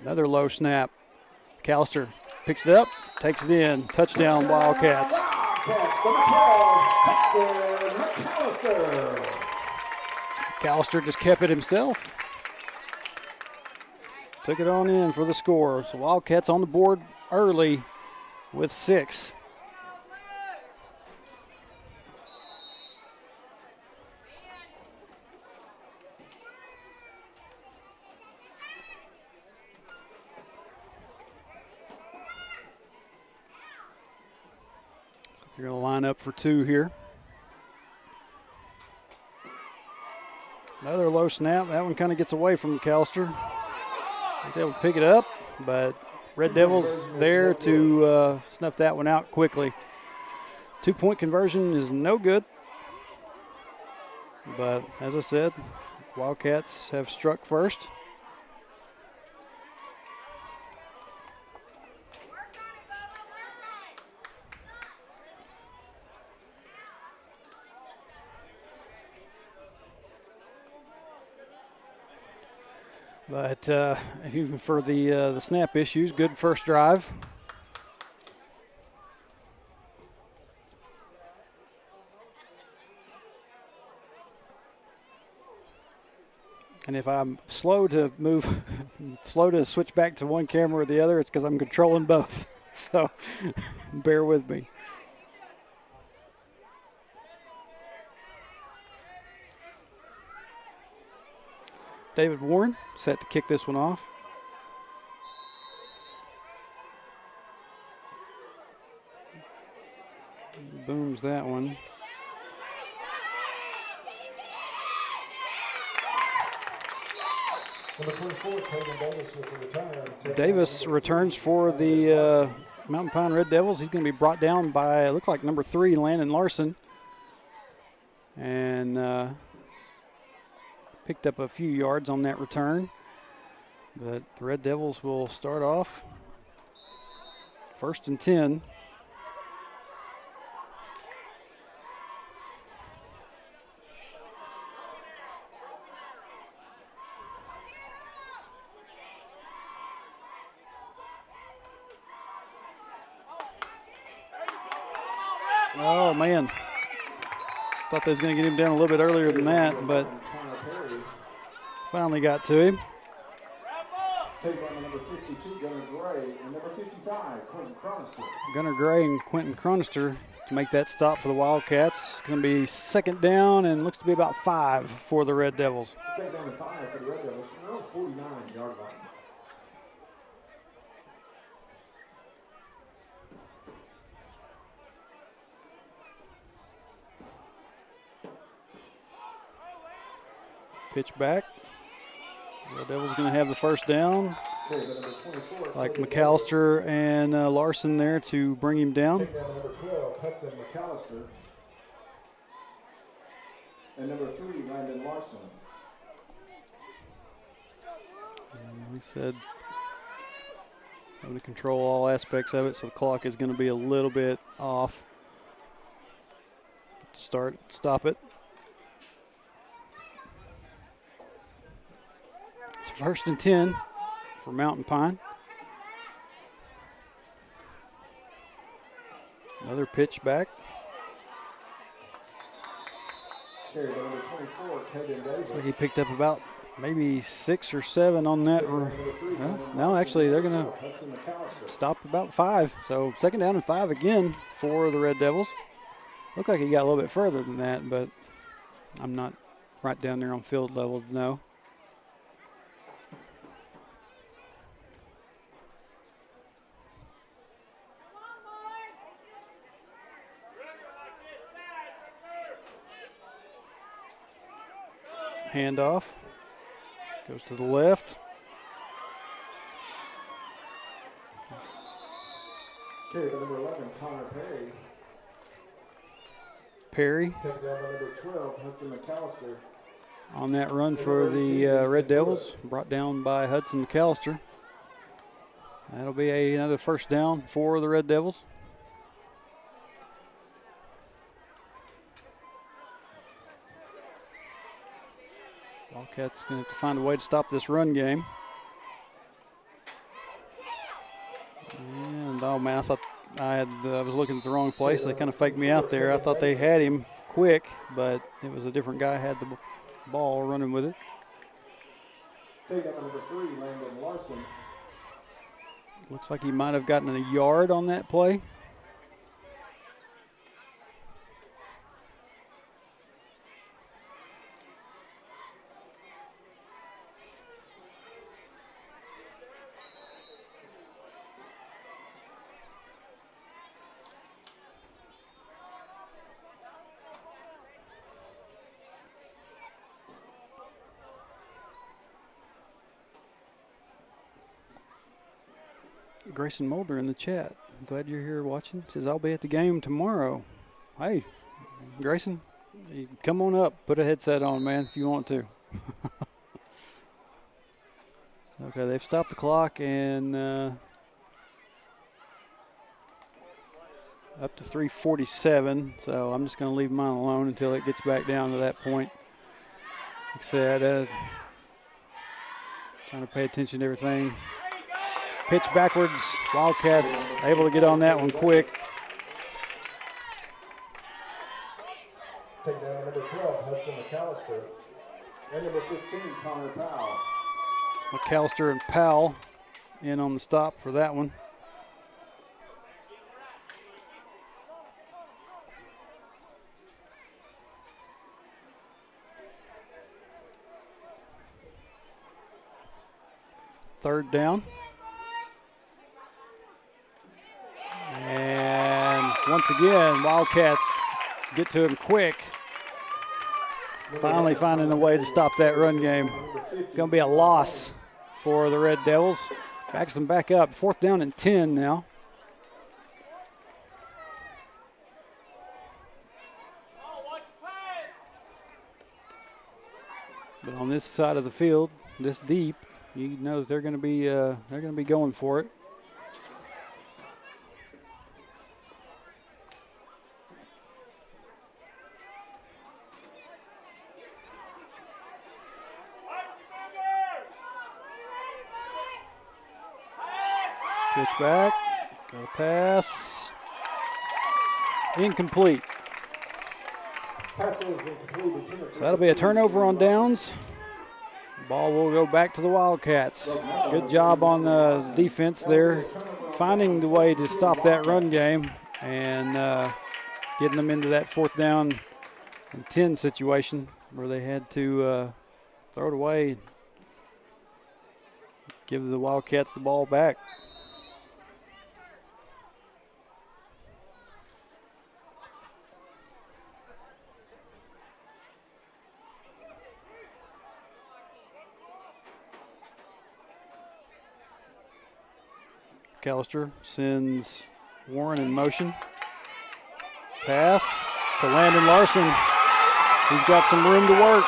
Another low snap. McAllister picks it up, takes it in. Touchdown, Wildcats. McAllister just kept it himself. Took it on in for the score. So Wildcats on the board early with 6. You're going to line up for 2 here. Another low snap. That one kind of gets away from McAllister. He's able to pick it up, but Red Devils there to snuff that one out quickly. 2-point conversion is no good. But as I said, Wildcats have struck first. But even for the snap issues, good first drive. And if I'm slow to switch back to one camera or the other, it's because I'm controlling both. So bear with me. David Warren set to kick this one off. Booms that one. Number 24, Kaden Davis with the return. Davis returns for the Mountain Pine Red Devils. He's going to be brought down by, it looked like number 3, Landon Larson. And picked up a few yards on that return. But the Red Devils will start off 1st and 10. Oh, man. Thought they was going to get him down a little bit earlier than that, but finally got to him. Take on number 52, Gunnar Gray, and number 55, Quentin Cronister. Gunnar Gray and Quentin Cronister to make that stop for the Wildcats. It's going to be 2nd down and looks to be about 5 for the Red Devils. 2nd down and 5 for the Red Devils. They're on 49-yard line. Pitch back. The Devils going to have the 1st down. Carry the number 24. Like Tatum McAllister and Larson there to bring him down. Taking down the number 12, Hudson McAllister. And number 3, Landon Larson. And like I said, having to control all aspects of it, so the clock is going to be a little bit off. Stop it. It's 1st and 10 for Mountain Pine. Another pitch back. Carry the number 24, Caden Davis. Looks like he picked up about maybe 6 or 7 on that. Well, no, actually, they're going to Hudson McAllister. stop about 5. So 2nd down and 5 again for the Red Devils. Looked like he got a little bit further than that, but I'm not right down there on field level to know. Handoff. Goes to the left. Carry the number 11, Connor Perry. Perry Taking down the number 12, Hudson McAllister. on that run for the Red Devils. Brought down by Hudson McAllister. That'll be another 1st down for the Red Devils. Wildcats going to have to find a way to stop this run game. And, oh, man, I thought I was looking at the wrong place. They kind of faked me out there. I thought they had him quick, but it was a different guy had the ball running with it. Take up number 3, Landon Larson. Looks like he might have gotten a yard on that play. Grayson Mulder in the chat. Glad you're here watching. Says, I'll be at the game tomorrow. Hey, Grayson, come on up. Put a headset on, man, if you want to. Okay, they've stopped the clock and up to 3:47. So I'm just going to leave mine alone until it gets back down to that point. Like I said, trying to pay attention to everything. Pitch backwards. Wildcats able to get on that one quick. Take down number 12, Hudson McAllister. And number 15, Connor Powell. McAllister and Powell in on the stop for that one. Third down. And once again, Wildcats get to him quick. Finally finding a way to stop that run game. It's going to be a loss for the Red Devils. Backs them back up. 4th down and 10 now. But on this side of the field, this deep, you know that they're going to be going for it. Pitch back, go pass, incomplete. Pass is incomplete. So that'll be a turnover on downs. Ball will go back to the Wildcats. Good job on the defense there, finding the way to stop that run game and getting them into that 4th down and 10 situation where they had to throw it away, give the Wildcats the ball back. McAllister sends Warren in motion. Pass to Landon Larson. He's got some room to work.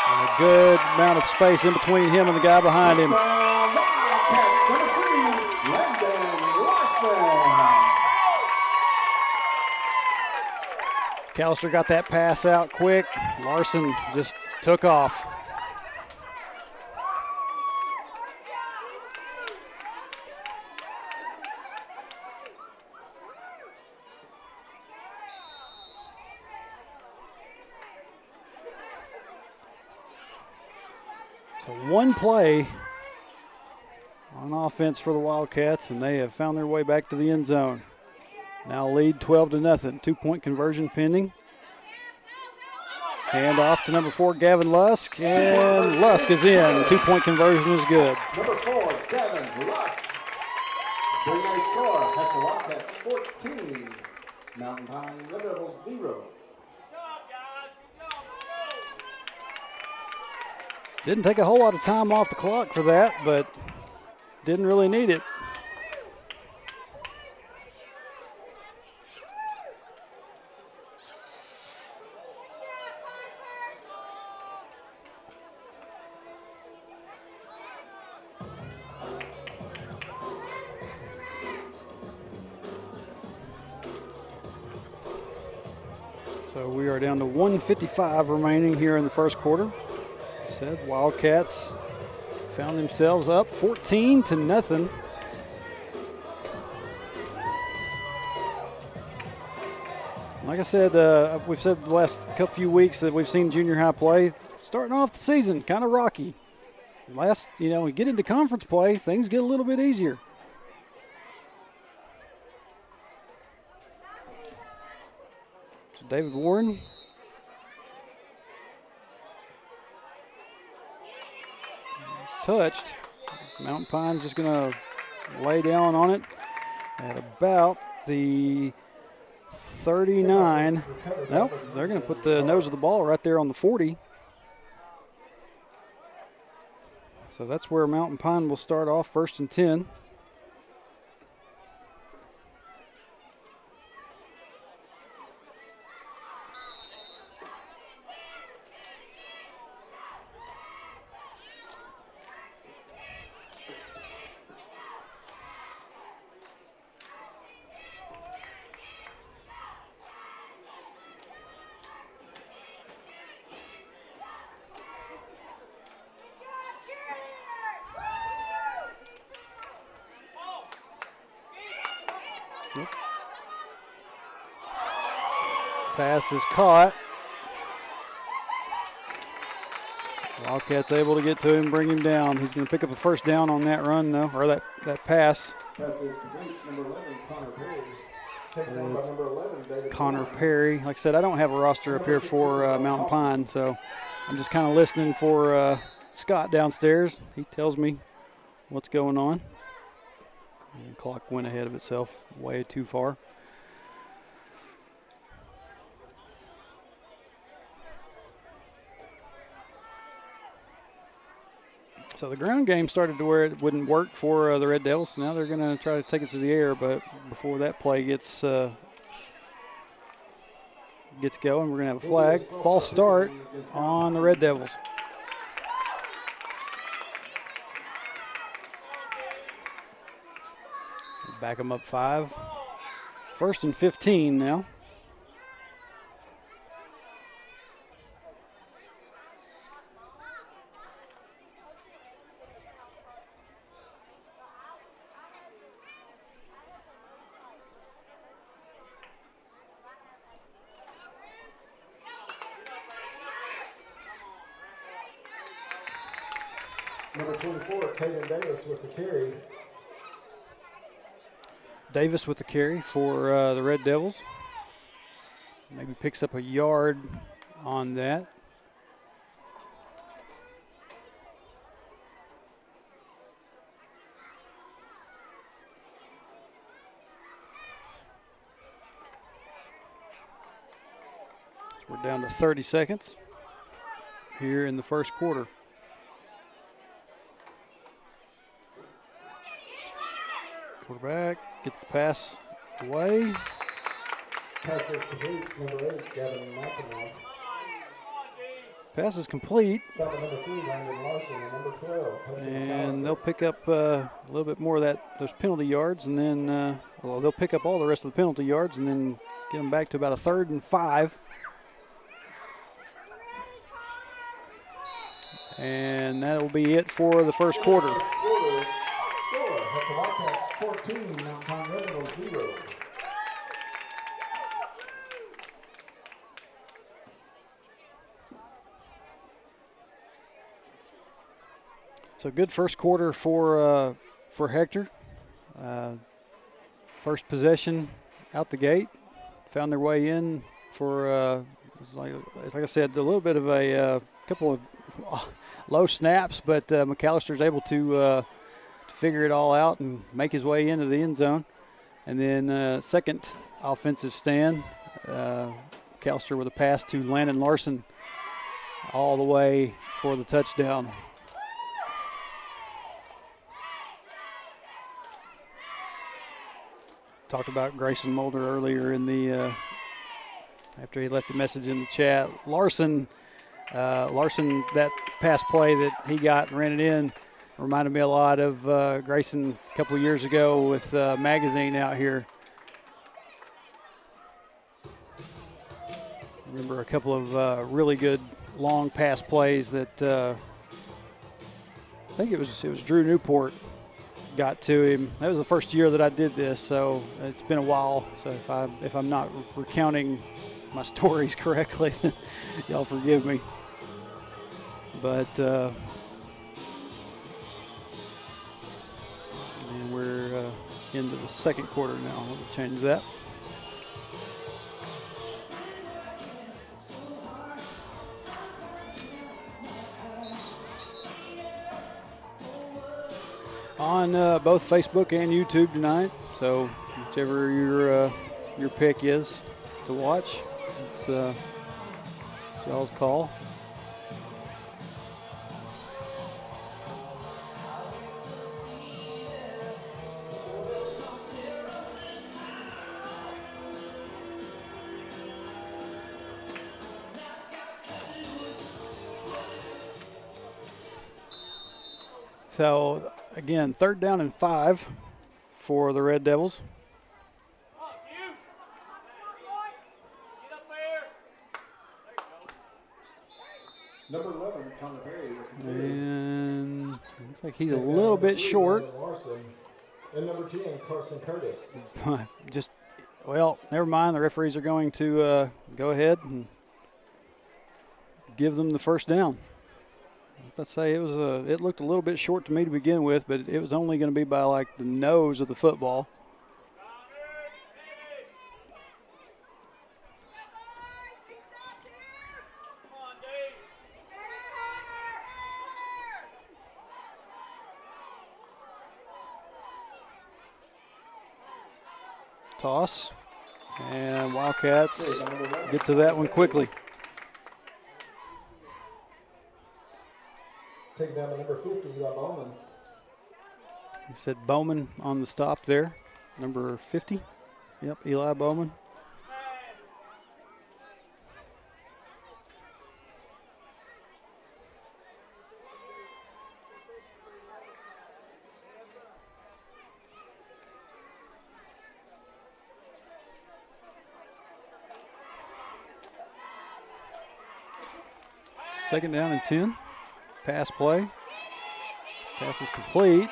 And a good amount of space in between him and the guy behind him. McAllister got that pass out quick. Larson just took off. So one play on offense for the Wildcats, and they have found their way back to the end zone. Now lead 12-0. 2-point conversion pending. Hand off to number 4, Gavin Lusk, and Lusk is in. 2-point conversion is good. Number 4, Gavin Lusk. Bring a score. Hector Wildcats 14. Mountain Pine Red Devils 0. Didn't take a whole lot of time off the clock for that, but didn't really need it. So we are down to 1:55 remaining here in the first quarter. Said Wildcats found themselves up 14-0. Like I said, we've said the last few weeks that we've seen junior high play starting off the season kind of rocky. We get into conference play, things get a little bit easier. So David Warren. Touched. Mountain Pine's just going to lay down on it at about the 39. Nope, they're going to put the nose of the ball right there on the 40. So that's where Mountain Pine will start off, 1st and 10. Pass is caught. Wildcats able to get to him, bring him down. He's going to pick up a first down on that run, though, or that pass. Pass is complete. Number 11, Connor Perry. Taken down by number 11, David Connor Warren. Perry. Like I said, I don't have a roster up here for Mountain Pine, so I'm just kind of listening for Scott downstairs. He tells me what's going on. And the clock went ahead of itself way too far. So the ground game started to where it wouldn't work for the Red Devils. Now they're going to try to take it to the air, but before that play gets going, we're going to have a flag. False start on the Red Devils. Back them up 5. 1st and 15 now. Number 24, Caden Davis with the carry. Davis with the carry for the Red Devils. Maybe picks up a yard on that. So we're down to 30 seconds here in the first quarter. Quarterback gets the pass away. Pass is complete. Number 8, Gavin McNamara. Pass is complete. Stop at number 3, Landon Larson. And number 12, Hudson And McAllister. they'll pick up a little bit more of those penalty yards, and then they'll pick up all the rest of the penalty yards, and then get them back to about a 3rd and 5. And that'll be it for the first quarter. Score, Hector Wildcats 14, Mount Pine Red Devils 0. So good first quarter for Hector. First possession out the gate, found their way in for like I said, a little bit of a couple of low snaps, but McAllister's able to figure it all out and make his way into the end zone. And then second offensive stand, McAllister with a pass to Landon Larson all the way for the touchdown. Talked about Grayson Mulder earlier in the after he left the message in the chat. Larson, that pass play that he got and ran it in reminded me a lot of Grayson a couple of years ago with Magazine out here. Remember a couple of really good long pass plays that I think it was Drew Newport got to him. That was the first year that I did this, so it's been a while. So if I'm not recounting my stories correctly, y'all forgive me. But and we're into the second quarter now. We'll change that. On both Facebook and YouTube tonight, so whichever your pick is to watch, it's y'all's call. So again, 3rd down and 5 for the Red Devils. Number 11, Connor Perry. And looks like he's a little bit short. Larson. And number 10, Carson Curtis. Never mind. The referees are going to go ahead and give them the first down. Let's say it looked a little bit short to me to begin with, but it was only going to be by like the nose of the football. Toss, and Wildcats get to that one quickly. Taking down to number 50, Eli Bowman. He said Bowman on the stop there, number 50. Yep, Eli Bowman. Second down and 10. Pass play. Pass is complete.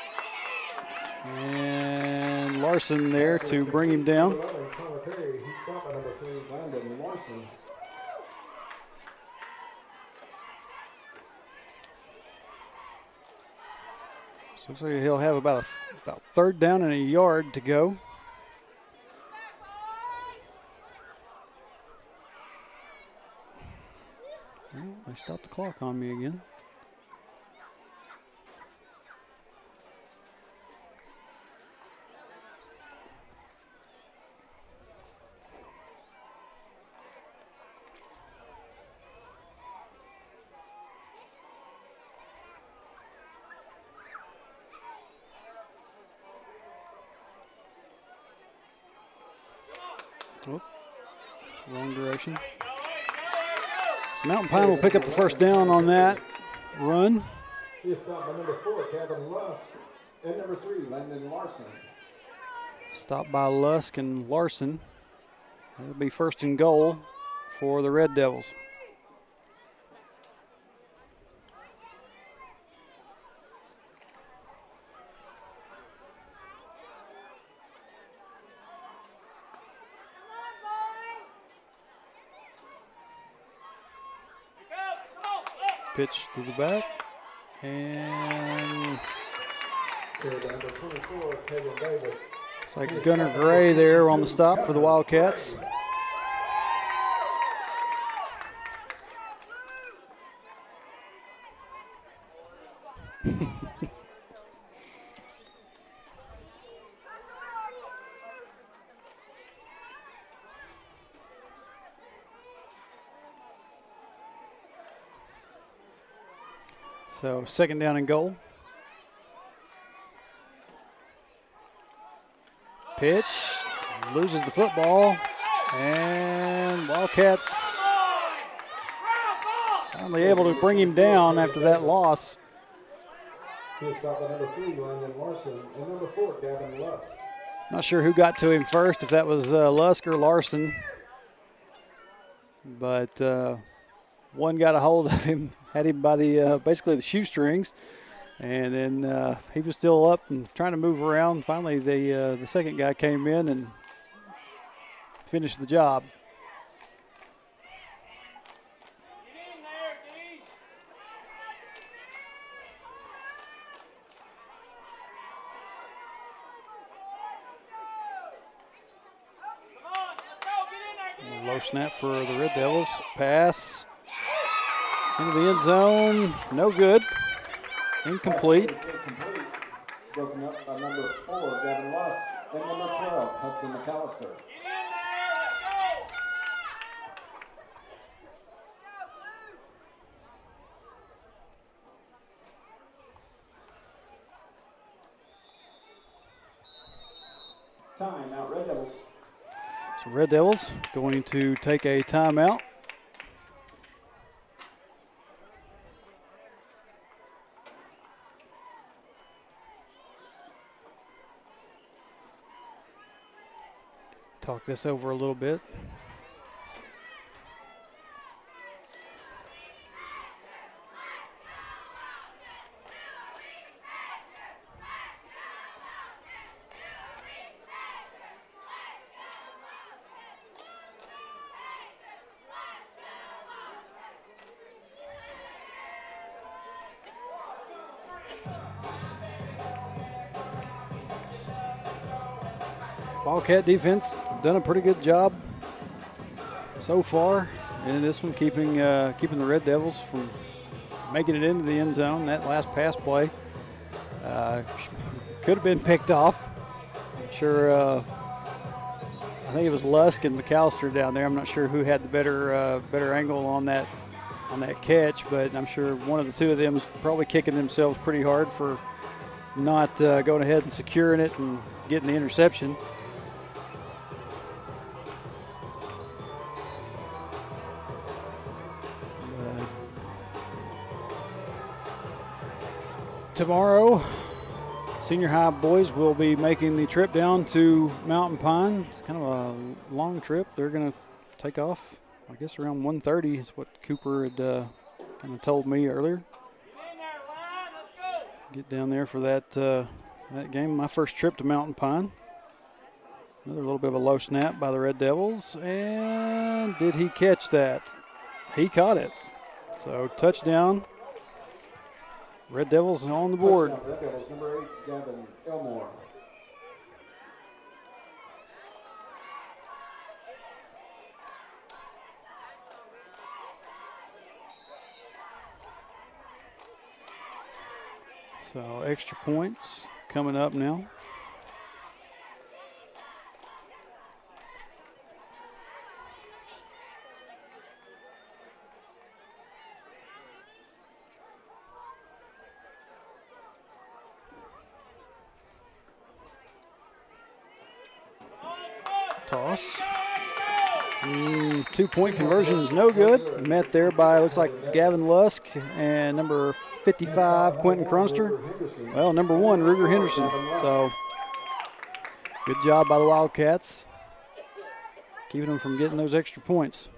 And Larson there to bring him down. He's stopped by number 3, Landon Larson. So looks like he'll have about 3rd down and a yard to go. Oh, they stopped the clock on me again. Whoop. Wrong direction. Mountain Pine will pick up the first down on that run. He is stopped by number 4, Gavin Lusk, and number 3, Landon Larson. Stopped by Lusk and Larson. It'll be first and goal for the Red Devils. Pitch to the back, and Number 24, Kevin Davis. it's like Gunnar Gray there on the stop for the Wildcats. So second down and goal. Pitch, loses the football, and Wildcats finally able to bring him down after that loss. He is stopped by number 3, Landon Larson, and number 4, Gavin Lusk. Not sure who got to him first, if that was Lusk or Larson. But one got a hold of him, had him by the basically the shoestrings, and then he was still up and trying to move around. Finally, the second guy came in and finished the job. Low snap for the Red Devils. Pass into the end zone. No good. Incomplete. Incomplete. Broken up by number 4, Gavin Lusk, and number 12, Hudson McAllister. Time out, Red Devils. So Red Devils going to take a timeout. Talk this over a little bit. Wildcat defense done a pretty good job so far in this one, keeping the Red Devils from making it into the end zone. That last pass play could have been picked off. I'm sure. I think it was Lusk and McAllister down there. I'm not sure who had the better angle on that catch, but I'm sure one of the two of them is probably kicking themselves pretty hard for not going ahead and securing it and getting the interception. Tomorrow, senior high boys will be making the trip down to Mountain Pine. It's kind of a long trip. They're going to take off, I guess, around 1:30 is what Cooper had kind of told me earlier. Get down there for that game. My first trip to Mountain Pine. Another little bit of a low snap by the Red Devils. And did he catch that? He caught it. So touchdown. Red Devils on the board. Touchdown, Red Devils, number 8, Gavin Elmore. So extra points coming up now. Toss. 2-point conversion is no good. Met there by, looks like, Gavin Lusk and number 55, Quentin Crunster. Well, number 1, Ruger Henderson. So good job by the Wildcats, keeping them from getting those extra points.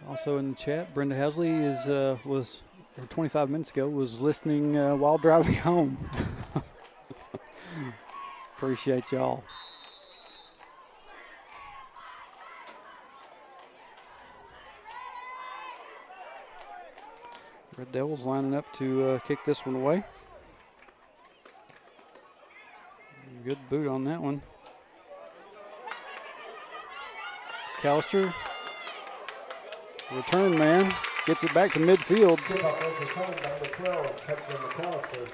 Also in the chat, Brenda Hasley was 25 minutes ago was listening while driving home. Appreciate y'all. Red Devils lining up to kick this one away. Good boot on that one. Callister. Return man gets it back to midfield. Kickoff was returned by number 12, Hector McAllister.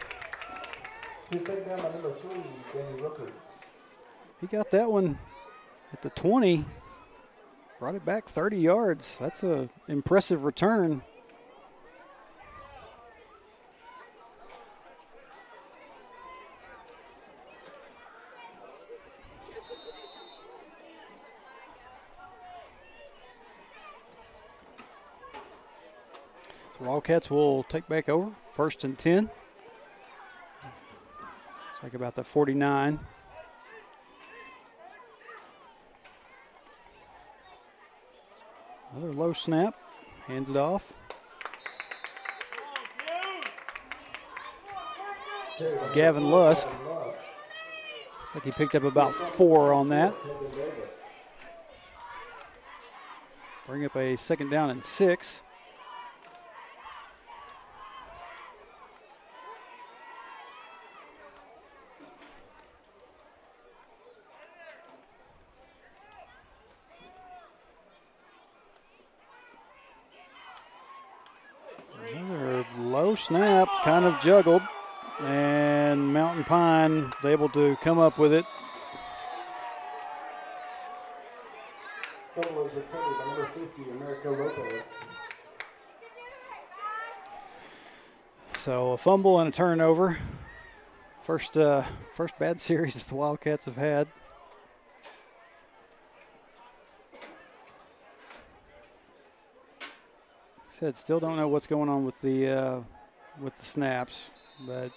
He's taken down by number 3, Danny Rooker. He got that one at the 20. Brought it back 30 yards. That's an impressive return. Wildcats will take back over, 1st and 10. It's like about the 49. Another low snap, hands it off. Gavin Lusk. Looks like he picked up about 4 on that. Bring up a 2nd down and 6. Snap, kind of juggled, and Mountain Pine was able to come up with it. Fumble is recovered by number 50, America Lopez. So a fumble and a turnover. First bad series the Wildcats have had. Said still don't know what's going on with the snaps, but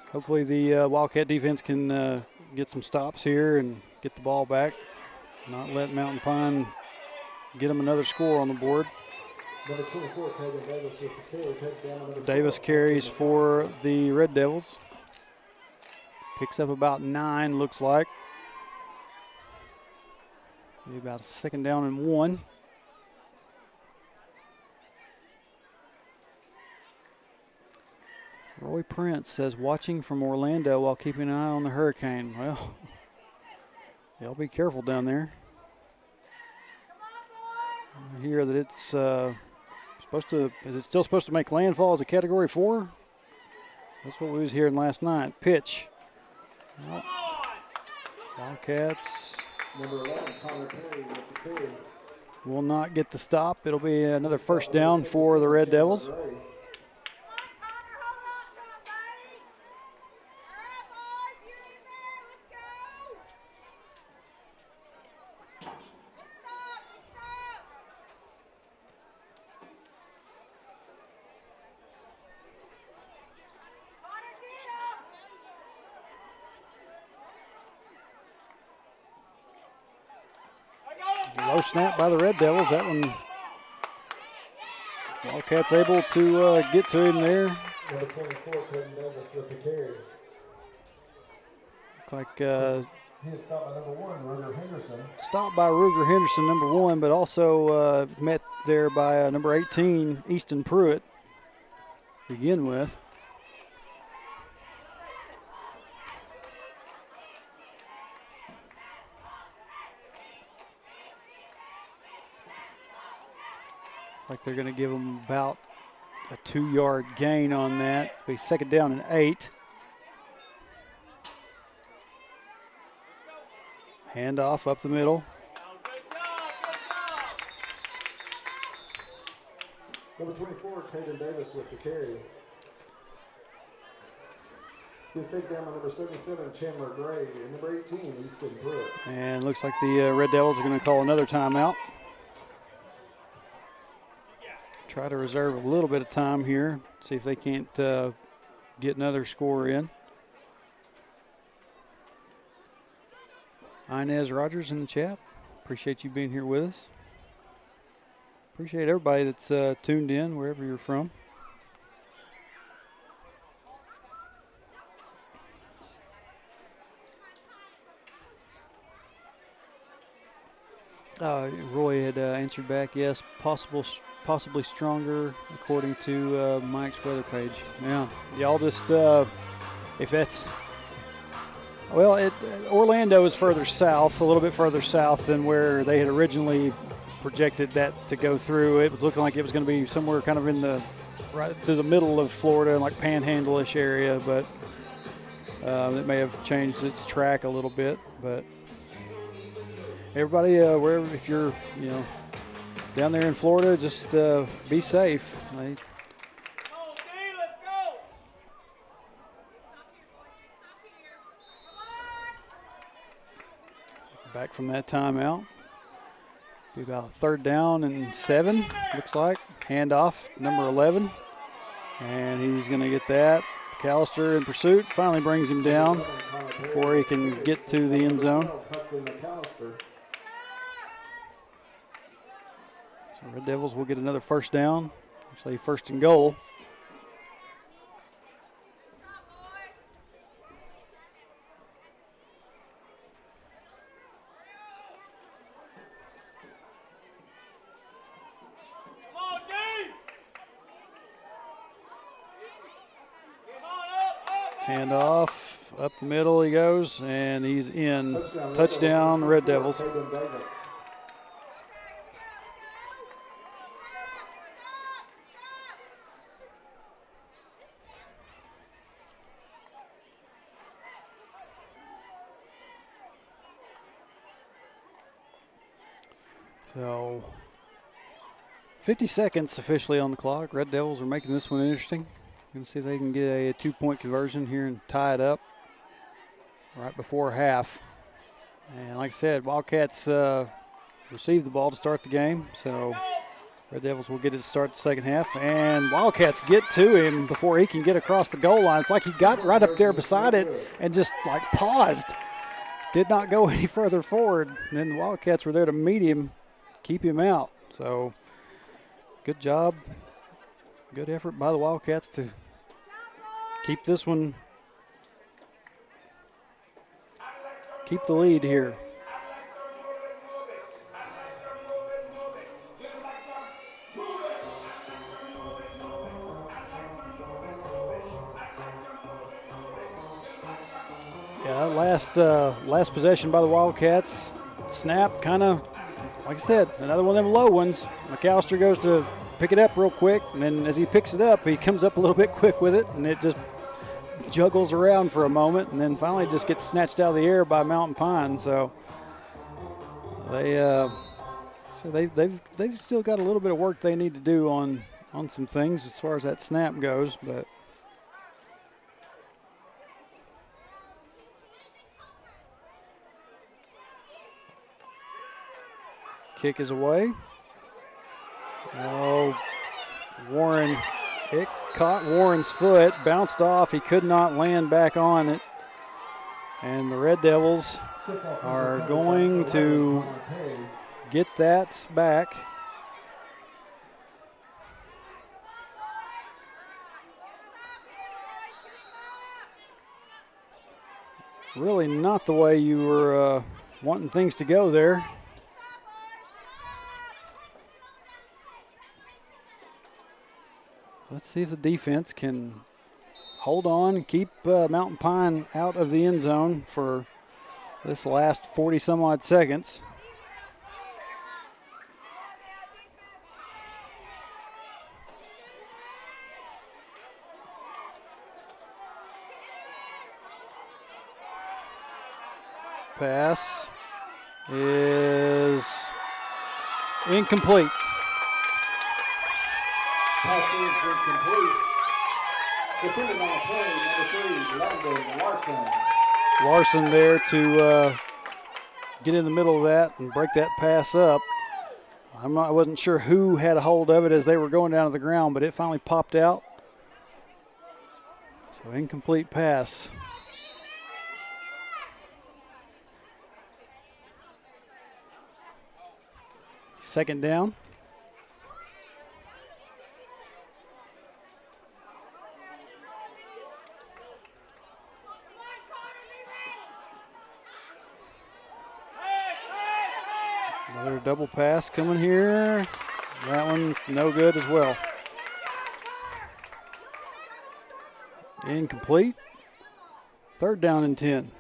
hopefully the Wildcat defense can get some stops here and get the ball back, not let Mountain Pine get them another score on the board. Number 24, Kevin Davis with the carry. Take down number Davis 12, carries for the Red Devils. Picks up about 9, looks like. Maybe about a 2nd down and 1. Roy Prince says, watching from Orlando while keeping an eye on the hurricane. Well, y'all be careful down there. I hear that it's is it still supposed to make landfall as a Category 4? That's what we was hearing last night. Pitch. Well, Wildcats number 11, Connor Perry with the carry. Will not get the stop. It'll be another 1st down for the Red Devils. Low snap by the Red Devils. That one, Wildcats able to get to him there. Number 24, Clinton Davis with the carry. Look like he is stopped by number 1, Ruger Henderson. Stopped by Ruger Henderson, number 1, but also met there by number 18, Easton Pruitt. begin with. Looks like they're going to give them about a 2-yard gain on that. Be 2nd down and 8. Handoff up the middle. Number 24, Caden Davis with the carry. He's taken down by number 77, Chandler Gray, and number 18, Easton Pruitt. And looks like the Red Devils are going to call another timeout. Try to reserve a little bit of time here, see if they can't get another score in. Inez Rogers in the chat. Appreciate you being here with us. Appreciate everybody that's tuned in wherever you're from. Roy had answered back, yes, possibly stronger, according to Mike's weather page. Yeah, y'all just, if that's, well, Orlando is further south, a little bit further south than where they had originally projected that to go through. It was looking like it was going to be somewhere kind of in the, right through the middle of Florida, like Panhandle-ish area, but it may have changed its track a little bit, but everybody, wherever, if you're, down there in Florida, just be safe. Back from that timeout. Be about 3rd down and 7, looks like. Handoff, number 11. And he's going to get that. McAllister in pursuit, finally brings him down before he can get to the end zone. So Red Devils will get another 1st down. Actually, 1st and goal. Hand off, up the middle he goes, and he's in. Touchdown, Red Devils. So 50 seconds officially on the clock. Red Devils are making this one interesting. Going to see if they can get a 2-point conversion here and tie it up right before half. And like I said, Wildcats received the ball to start the game, so Red Devils will get it to start the second half. And Wildcats get to him before he can get across the goal line. It's like he got right up there beside it and just like paused. Did not go any further forward. And then the Wildcats were there to meet him, keep him out. So good job. Good effort by the Wildcats to keep this one, keep the lead here. Yeah, last possession by the Wildcats. Snap, kind of, like I said, another one of them low ones. McAllister goes to pick it up real quick, and then as he picks it up, he comes up a little bit quick with it, and it just juggles around for a moment, and then finally just gets snatched out of the air by Mountain Pine. So they've still got a little bit of work they need to do on some things as far as that snap goes, but kick is away. Oh, Warren, it caught Warren's foot, bounced off. He could not land back on it. And the Red Devils are going to get that back. Really not the way you were wanting things to go there. Let's see if the defense can hold on and keep Mountain Pine out of the end zone for this last 40 some odd seconds. Pass is incomplete. Pass is incomplete. Defending on the play, number 3, Landon Larson. Larson there to get in the middle of that and break that pass up. I wasn't sure who had a hold of it as they were going down to the ground, but it finally popped out. So incomplete pass. Second down. Another double pass coming here. That one no good as well. Incomplete. Third down and 10.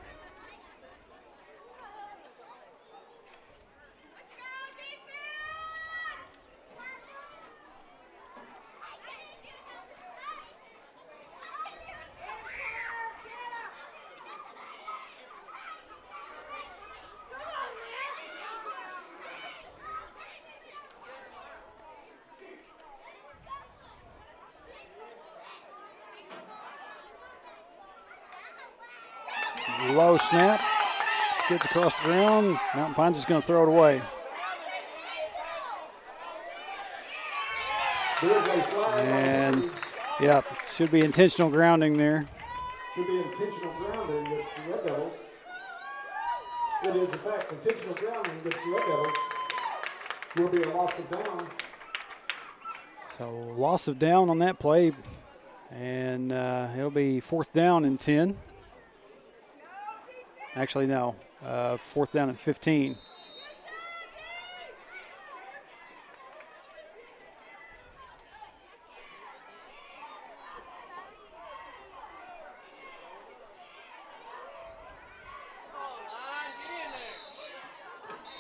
Low snap, skids across the ground. Mountain Pine's just going to throw it away. And, yeah, should be intentional grounding there. Should be intentional grounding against the Red Devils. It is, in fact, intentional grounding against the Red Devils. Will be a loss of down. So, loss of down on that play. And it'll be fourth down and 10. Actually, no. Fourth down and 15.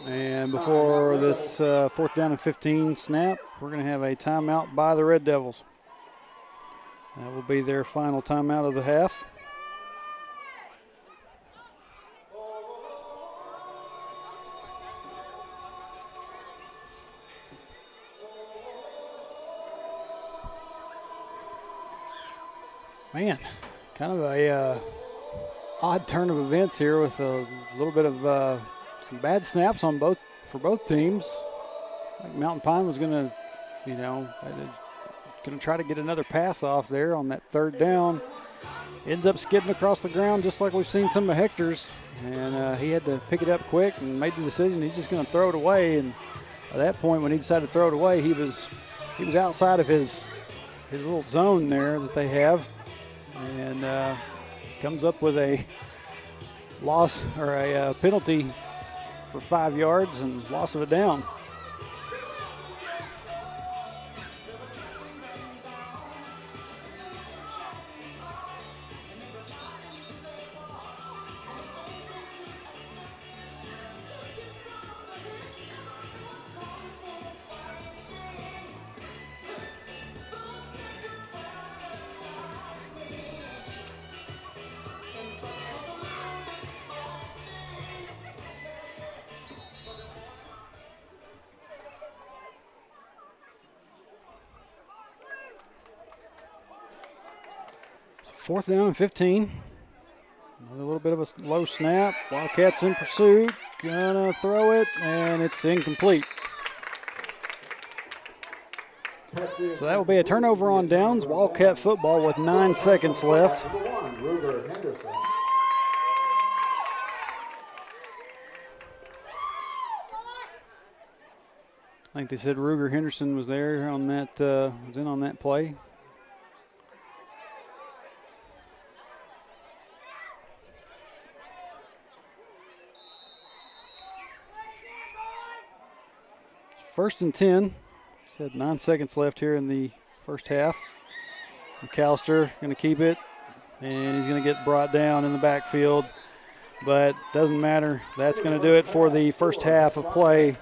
And before this fourth down and 15 snap, we're going to have a timeout by the Red Devils. That will be their final timeout of the half. Man, kind of a odd turn of events here with a little bit of some bad snaps on for both teams. Like Mountain Pine was going to, going to try to get another pass off there on that third down. Ends up skidding across the ground just like we've seen some of Hector's, and he had to pick it up quick and made the decision he's just going to throw it away. And at that point, when he decided to throw it away, he was outside of his little zone there that they have. And comes up with a loss or a penalty for 5 yards and loss of a down. Fourth down and 15. A little bit of a low snap. Wildcats in pursuit. Gonna throw it, and it's incomplete. So that will be a turnover on downs. Wildcat football with 9 seconds left. I think they said Ruger Henderson was there on that, was in on that play. First and 10. Said 9 seconds left here in the first half. McAllister going to keep it, and he's going to get brought down in the backfield. But doesn't matter. That's going to do it for the first half of play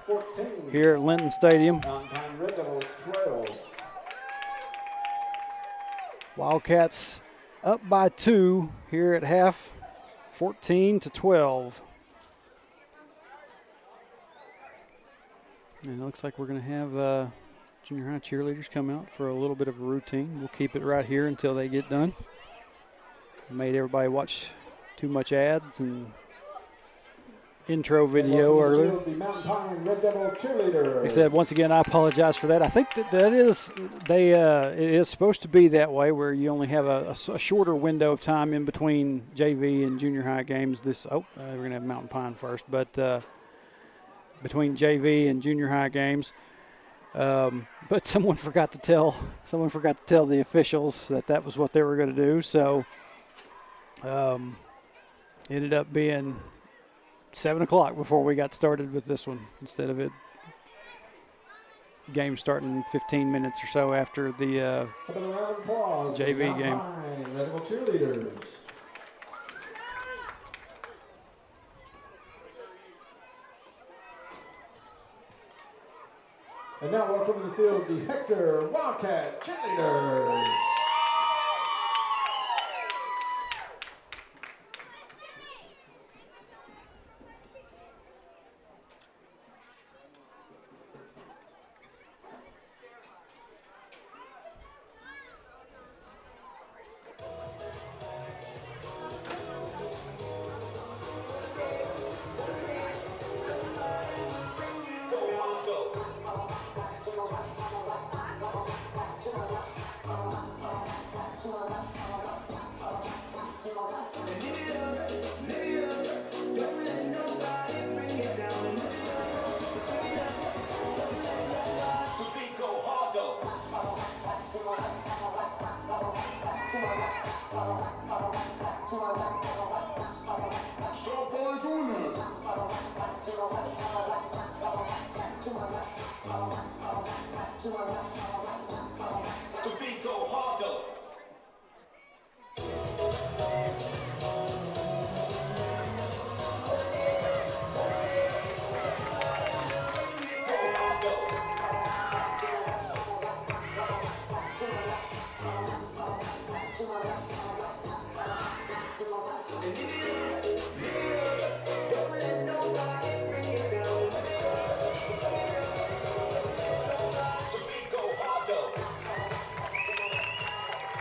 here at Linton Stadium. Wildcats up by 2 here at half, 14-12. And it looks like we're going to have junior high cheerleaders come out for a little bit of a routine. We'll keep it right here until they get done. Made everybody watch too much ads and intro video earlier. Like I said, once again, I apologize for that. I think that is it is supposed to be that way, where you only have a shorter window of time in between JV and junior high games. We're going to have Mountain Pine first, but between JV and junior high games. But someone forgot to tell the officials that was what they were going to do. So ended up being 7 o'clock before we got started with this one, instead of it game starting 15 minutes or so after the JV game. And now welcome to the field the Hector Wildcat Cheerleaders.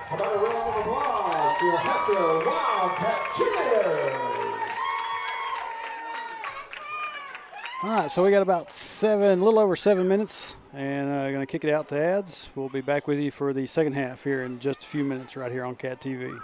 How about a round of applause for Hector Wildcat Cheerleaders? All right, so we got about a little over 7 minutes, and going to kick it out to ads. We'll be back with you for the second half here in just a few minutes right here on Cat TV.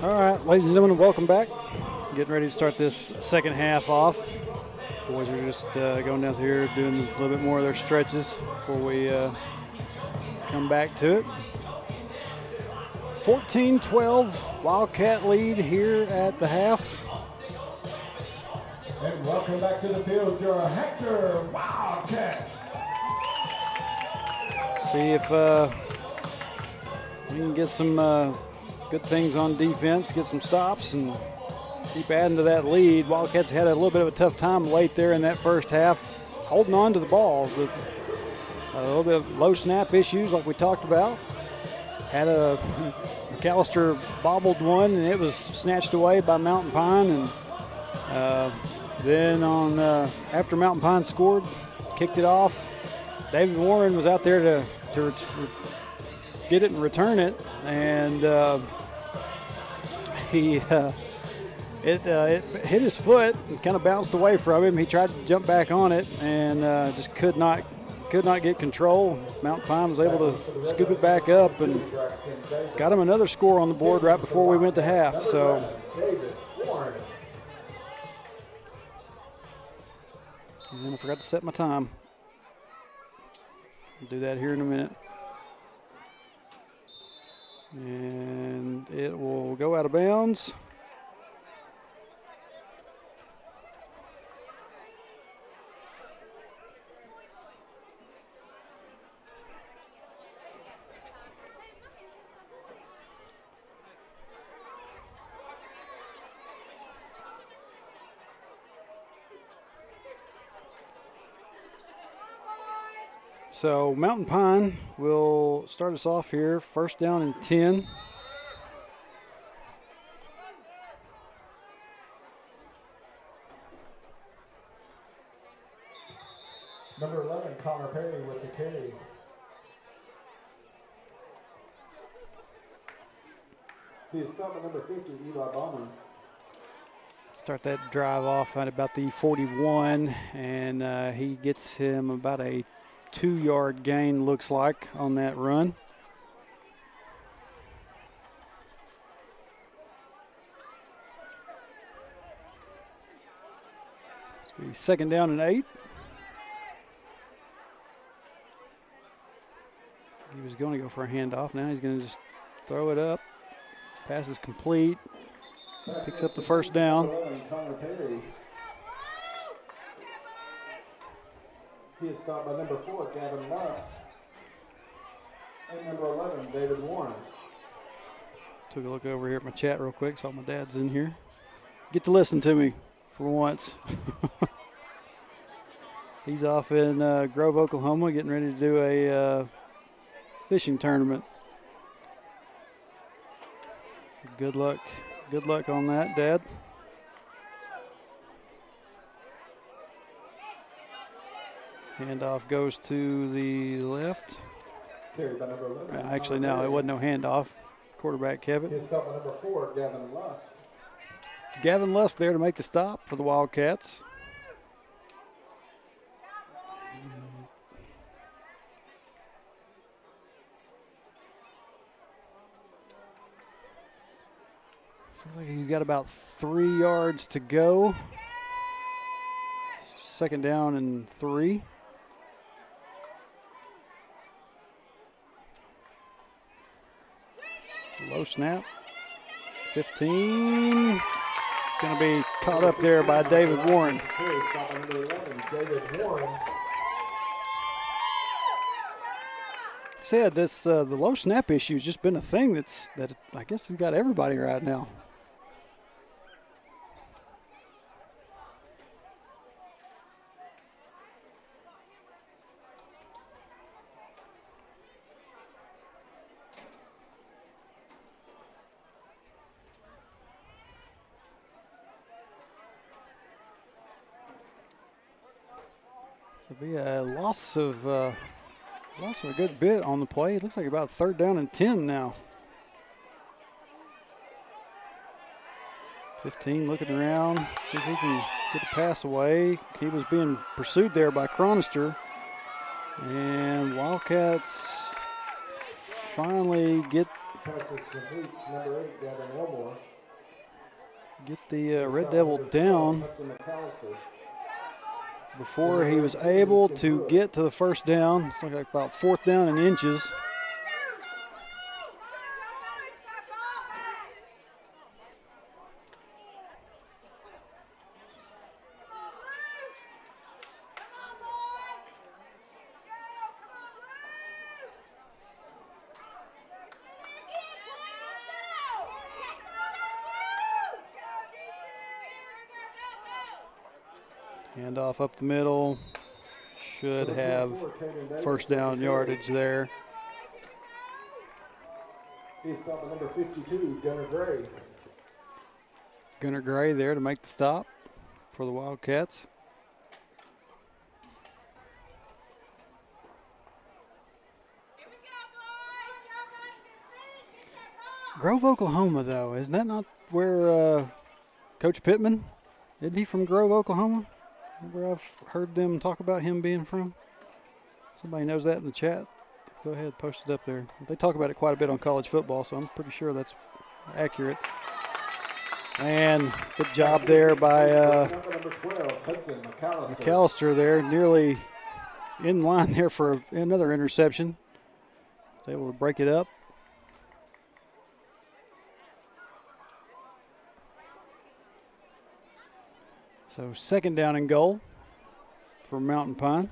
All right, ladies and gentlemen, welcome back. Getting ready to start this second half off. Boys are just going down here doing a little bit more of their stretches before we come back to it. 14-12 Wildcat lead here at the half. And welcome back to the field, your Hector Wildcats. See if we can get some good things on defense, get some stops, and keep adding to that lead. Wildcats had a little bit of a tough time late there in that first half, holding on to the ball. A little bit of low snap issues like we talked about. Had a McAllister bobbled one, and it was snatched away by Mountain Pine. And then after Mountain Pine scored, kicked it off, David Warren was out there to get it and return it, and it hit his foot and kind of bounced away from him. He tried to jump back on it and just could not get control. Mountain Pine was able to scoop it back up and got him another score on the board right before we went to half. So and then I forgot to set my time. I'll do that here in a minute. And it will go out of bounds. So Mountain Pine will start us off here. First down and 10. Number 11, Connor Perry with the carry. He is stopped at number 50, Eli Bauman. start that drive off at about the 41, and he gets him about a 2-yard gain, looks like, on that run. It's be 2nd down and 8. He was going to go for a handoff. Now he's going to just throw it up. Pass is complete. Picks up the 1st down. He is stopped by number 4, Gavin Lusk, and number 11, David Warren. Took a look over here at my chat real quick. Saw my dad's in here. Get to listen to me for once. He's off in Grove, Oklahoma, getting ready to do a fishing tournament. So good luck. Good luck on that, Dad. Handoff goes to the left. Carried by number 11. Actually, no, it wasn't no handoff. Quarterback kept He it. is stopped by number 4, Gavin Lusk. Gavin Lusk there to make the stop for the Wildcats. Seems like he's got about 3 yards to go. 2nd down and 3. Low snap. 15. Going to be caught up there by David Warren. Stopped by number 11, David Warren. Said this the low snap issue has just been a thing that I guess has got everybody right now. So be a loss of a good bit on the play. It looks like about 3rd down and 10 now. 15 looking around, see if he can get the pass away. He was being pursued there by Chronister. And Wildcats finally get the Red Devil down before he was able to get to the 1st down. It's like about 4th down and inches. Handoff up the middle. Should have 1st down yardage there. He's stopped by number 52, Gunnar Gray. Gunnar Gray there to make the stop for the Wildcats. Grove, Oklahoma, though, isn't that not where Coach Pittman? Isn't he from Grove, Oklahoma? Where I've heard them talk about him being from. Somebody knows that in the chat. Go ahead, post it up there. They talk about it quite a bit on college football, so I'm pretty sure that's accurate. And good job there by McAllister there, nearly in line there for another interception. Was able to break it up. So 2nd down and goal for Mountain Pine.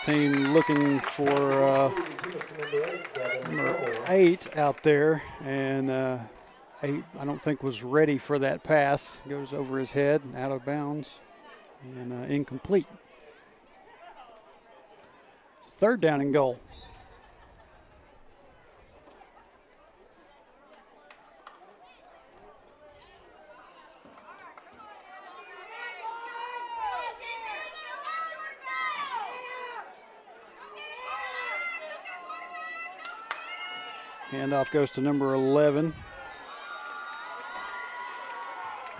Looking for number 8 out there, and 8 I don't think was ready for that pass. Goes over his head, out of bounds, and incomplete. 3rd down and goal. Handoff goes to number 11.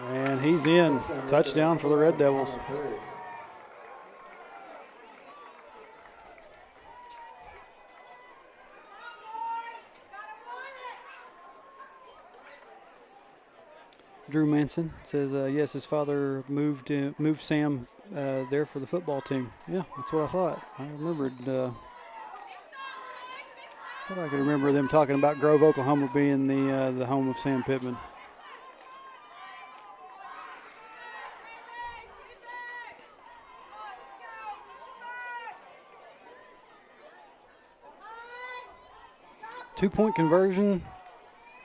And he's in. Touchdown for the Red Devils. Drew Manson says, yes, his father moved Sam there for the football team. Yeah, that's what I thought. I remembered. Thought I could remember them talking about Grove, Oklahoma being the home of Sam Pittman. Two-point conversion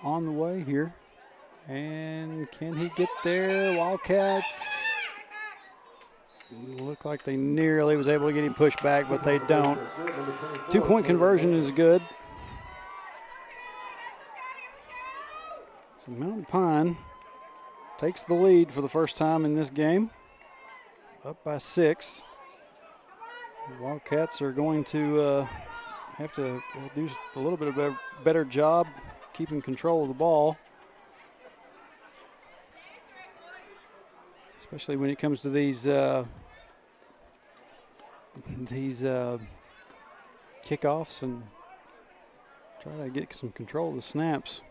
on the way here. And can he get there? Wildcats look like they nearly was able to get him pushed back, but they don't. Two-point conversion is good. So Mountain Pine takes the lead for the first time in this game, up by 6. The Wildcats are going to have to do a little bit of a better job keeping control of the ball, especially when it comes to these kickoffs, and try to get some control of the snaps.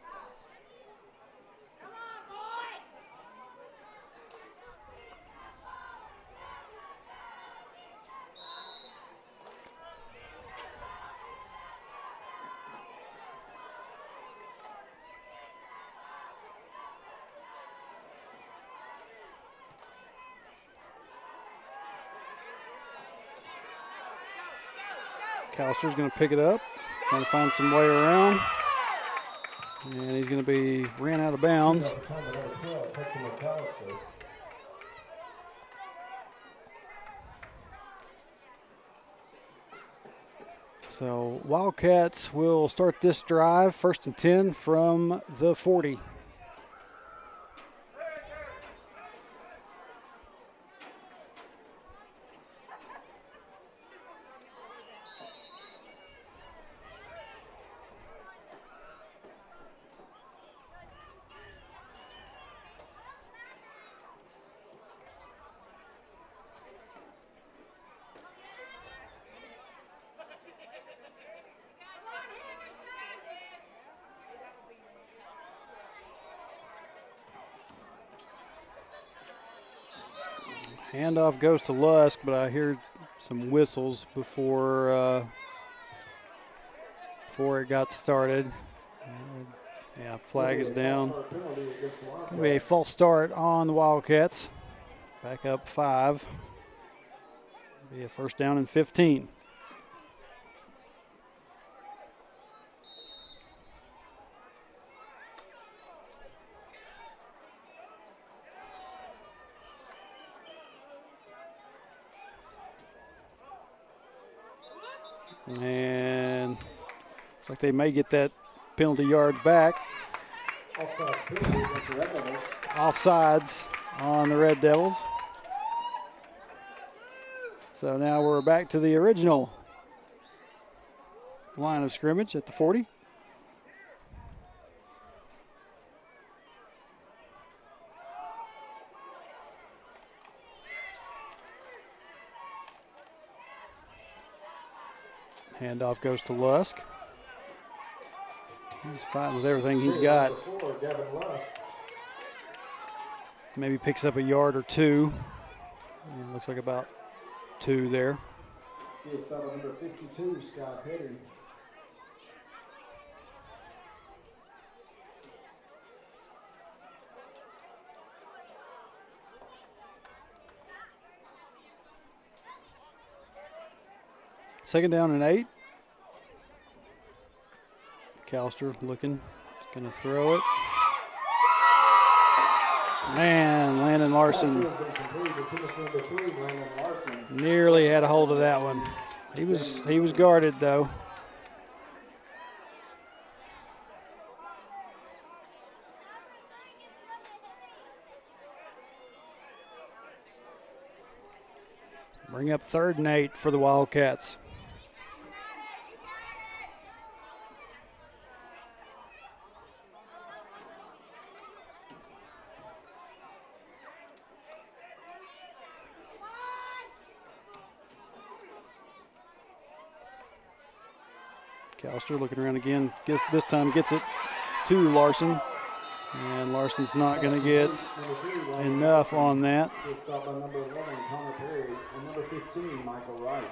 Callister's going to pick it up, trying to find some way around, and he's going to be ran out of bounds. So Wildcats will start this drive, 1st and 10 from the 40. Handoff goes to Lusk, but I hear some whistles before it got started. Yeah, flag is down. Going to be a false start on the Wildcats. Back up 5. Be a 1st down and 15. And looks like they may get that penalty yards back. Offsides on the Red Devils. So now we're back to the original line of scrimmage at the 40. Handoff goes to Lusk. He's fighting with everything he's got. Maybe picks up a yard or 2. It looks like about 2 there. He's number 52, Scott Petty. Second down and 8. Callister looking, going to throw it. Man, Landon Larson nearly had a hold of that one. He was guarded though. Bring up 3rd and 8 for the Wildcats. McAllister looking around again. This time gets it to Larson. And Larson's not going to get enough on that. Good stop by number 11, Connor Perry, and number 15, Michael Rice.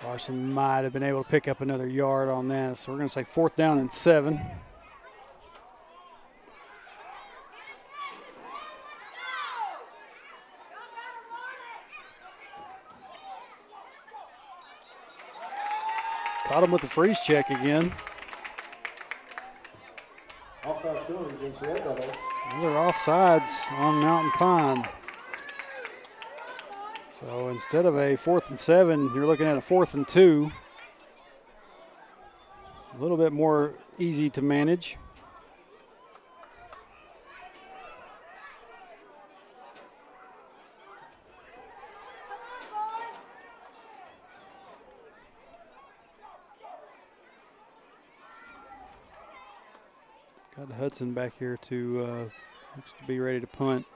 Larson might have been able to pick up another yard on that. So we're going to say 4th down and 7. Caught him with the freeze check again. Offside penalty against Red Devils. Another offsides on Mountain Pine. So instead of a 4th and 7, you're looking at a 4th and 2. A little bit more easy to manage. Got Hudson back here to looks to be ready to punt.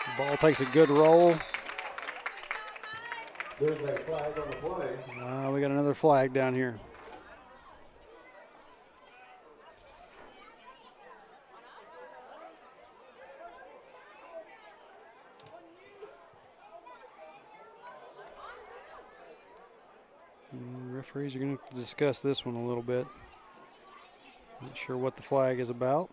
The ball takes a good roll. There's a flag on the play. We got another flag down here. Referees are going to discuss this one a little bit. Not sure what the flag is about.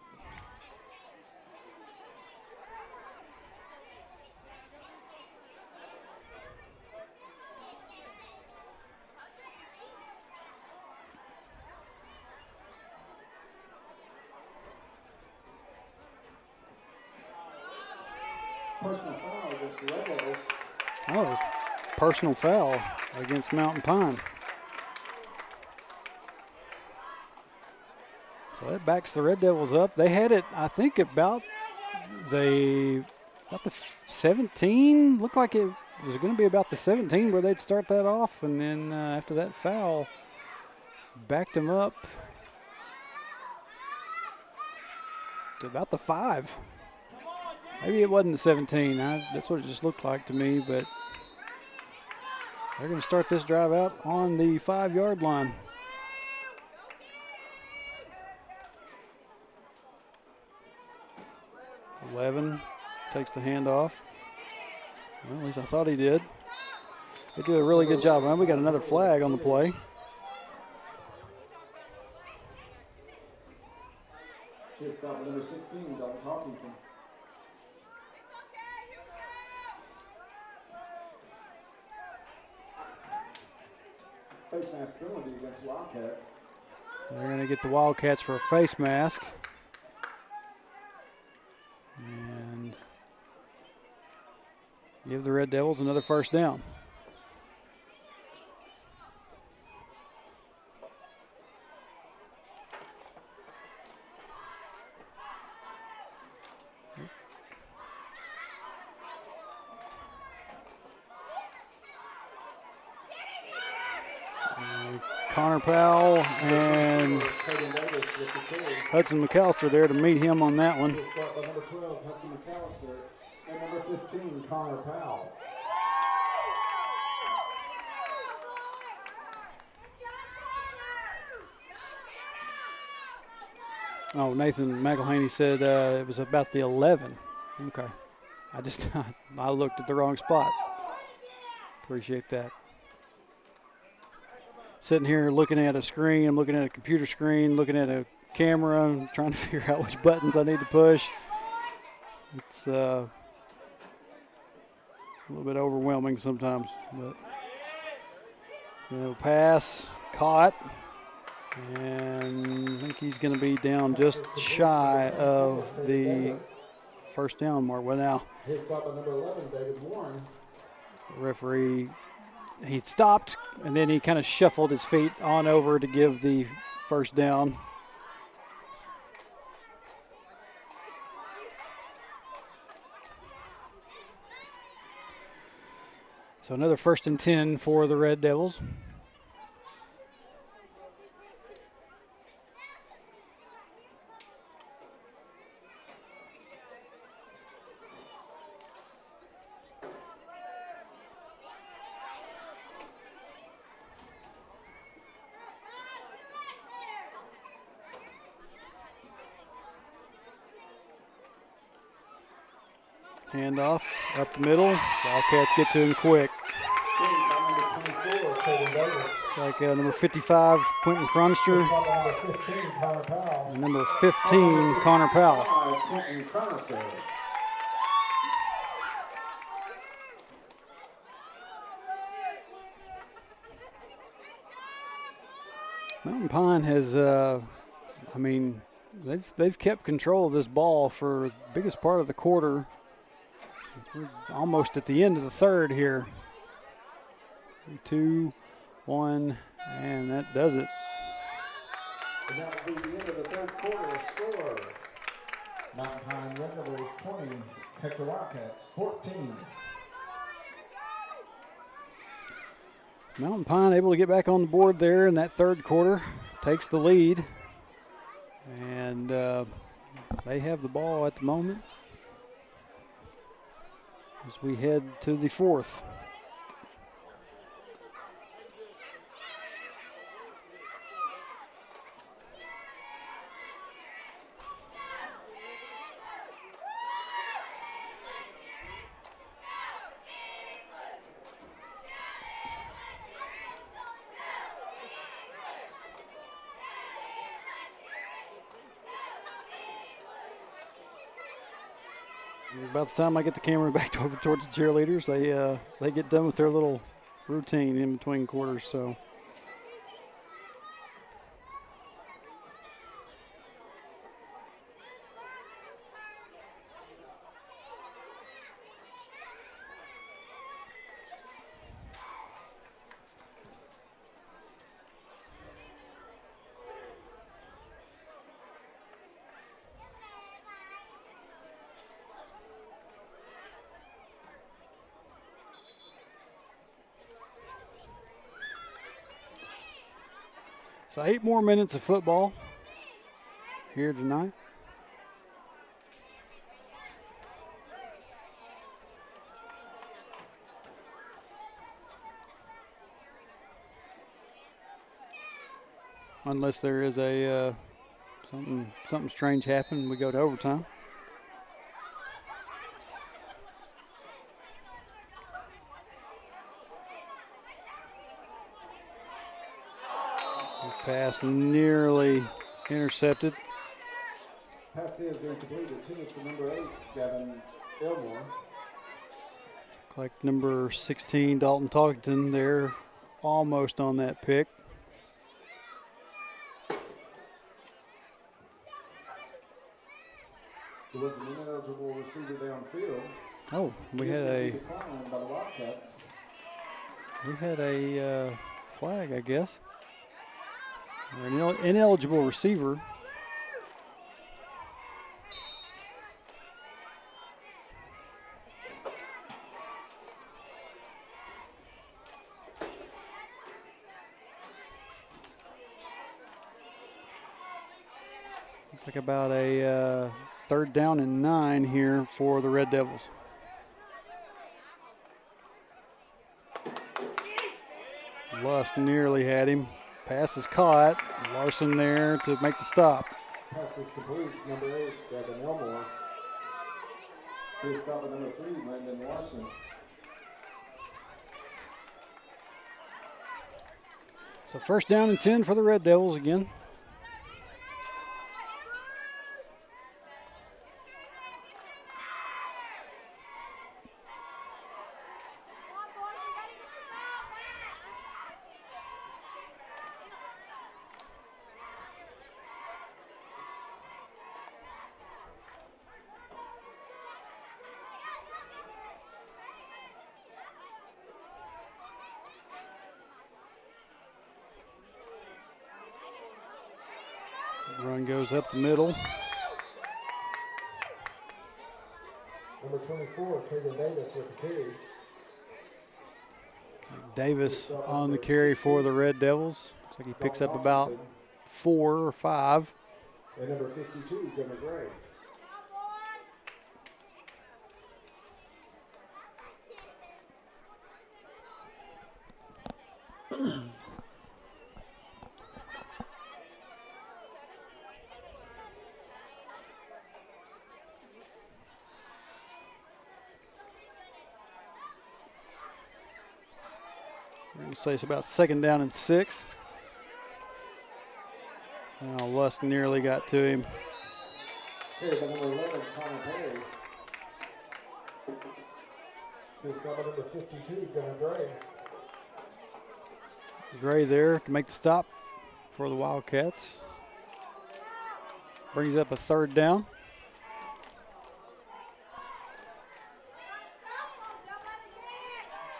Personal foul against the Red Devils. Oh, it was personal foul against Mountain Pine. So that backs the Red Devils up. They had it, I think, about the 17. Looked like it was going to be about the 17 where they'd start that off, and then after that foul, backed them up to about the 5. Maybe it wasn't the 17. That's what it just looked like to me, but they're going to start this drive out on the 5-yard line. Levin takes the handoff. Well, at least I thought he did. They do a really good job. We got another flag on the play. Here's stop number 16, Dalton Hawkington. Face mask penalty against Wildcats. They're going to get the Wildcats for a face mask. And give the Red Devils another 1st down. Connor Powell and Hudson McAllister there to meet him on that one. Start by number 12, Hudson McAllister, and number 15, Connor Powell. Oh, Nathan McElhaney said it was about the 11. Okay. I looked at the wrong spot. Appreciate that. Sitting here looking at a screen, I'm looking at a computer screen, looking at a camera, I'm trying to figure out which buttons I need to push. It's a little bit overwhelming sometimes, but pass, caught, and I think he's going to be down just shy of the 1st down mark. Well, now, His stop by number 11, David Warren. the referee, he stopped, and then he kind of shuffled his feet on over to give the 1st down. So another 1st and 10 for the Red Devils. Hand off up the middle. Wildcats get to him quick. Number 24, Caden Davis. Like number 55, Quentin Cronister. Number 15, Connor Powell. And number 15, Connor Powell. Quentin Cronister. Mountain Pine has, they've kept control of this ball for the biggest part of the quarter. We're almost at the end of the third here. 2, 1, and that does it. And that will be the end of the third quarter. Score: Mountain Pine Red Devils 20, Hector Wildcats 14. Mountain Pine able to get back on the board there in that third quarter, takes the lead, and they have the ball at the moment as we head to the fourth. About the time I get the camera back over towards the cheerleaders, they get done with their little routine in between quarters. So So 8 more minutes of football here tonight. Unless there is a something strange happen, we go to overtime. Pass nearly intercepted. Pass is incomplete. Intended for number 8, Gavin Elmore. Like number 16, Dalton Talkington, there almost on that pick. There was an ineligible receiver downfield. Oh, we had a Declined by the Wildcats. flag, I guess. Or an ineligible receiver. Looks like about a 3rd down and 9 here for the Red Devils. Lusk nearly had him. Pass is caught. Larson there to make the stop. Pass is complete. Number 8, Gavin Elmore. Here's stop at number 3, Landon Larson. So 1st down and 10 for the Red Devils again. Run goes up the middle. Number 24, Caden Davis with the carry. Davis on the carry for the Red Devils. Looks like he picks up about 4 or 5. And number 52, Gunnar Gray. We're going to say it's about 2nd down and 6. Now Lusk nearly got to him. Carried by number 11, Connor Perry. This number 52, Gunnar Gray. Gray there to make the stop for the Wildcats. Brings up a 3rd down.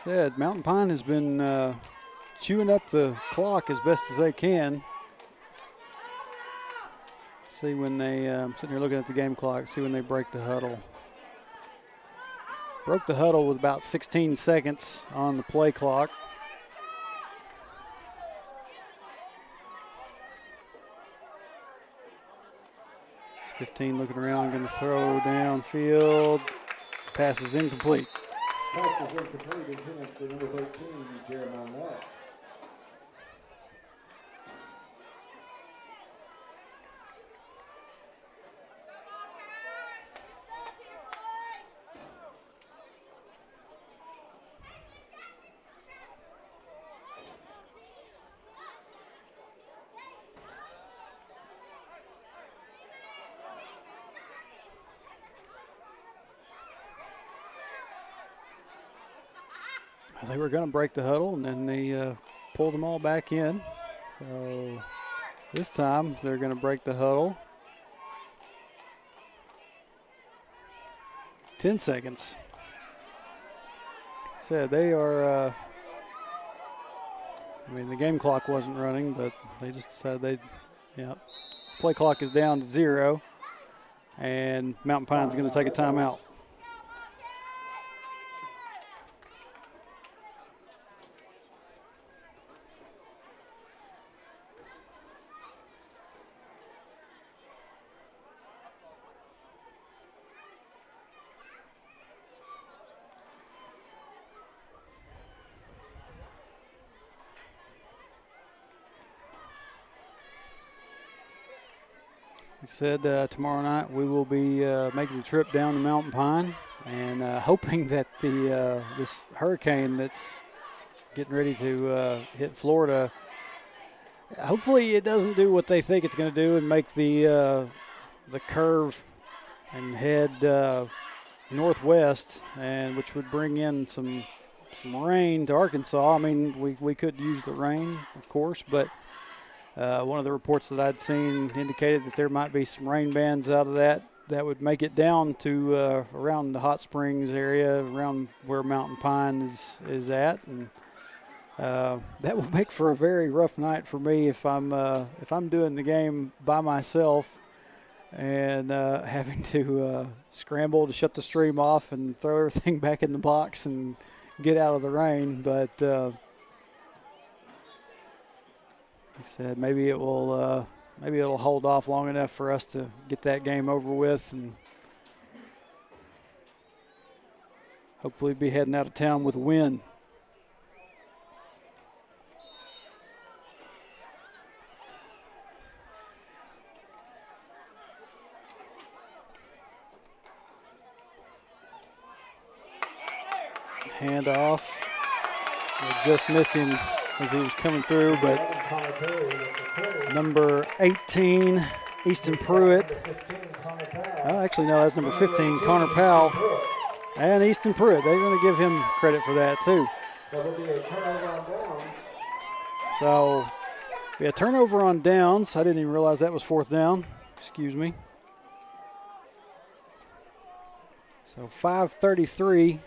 Said Mountain Pine has been chewing up the clock as best as they can. See when they, I'm sitting here looking at the game clock, see when they break the huddle. Broke the huddle with about 16 seconds on the play clock. $15 looking around, going to throw downfield. Pass is incomplete. Pass is incomplete, intended for number 13, Jeremiah Mack. They were going to break the huddle, and then they pulled them all back in. So this time they're going to break the huddle. 10 seconds. Said they are, I mean, the game clock wasn't running, but they just decided play clock is down to 0, and Mountain Pine's going to take a timeout. Like I said, tomorrow night we will be making the trip down to Mountain Pine and hoping that this hurricane that's getting ready to hit Florida, hopefully it doesn't do what they think it's going to do and make the curve and head northwest, and which would bring in some rain to Arkansas. I mean, we could use the rain, of course, but one of the reports that I'd seen indicated that there might be some rain bands out of that would make it down to around the Hot Springs area, around where Mountain Pine is at, and that will make for a very rough night for me if I'm doing the game by myself and having to scramble to shut the stream off and throw everything back in the box and get out of the rain. But like I said, maybe it'll hold off long enough for us to get that game over with and hopefully be heading out of town with a win. Hand off. I just missed him as he was coming through, but number 18, Easton Pruitt. Actually, no, that's number 15, Connor Powell. And Easton Pruitt. They're going to give him credit for that, too. So, yeah, turnover on downs. I didn't even realize that was 4th down. Excuse me. So, 5:33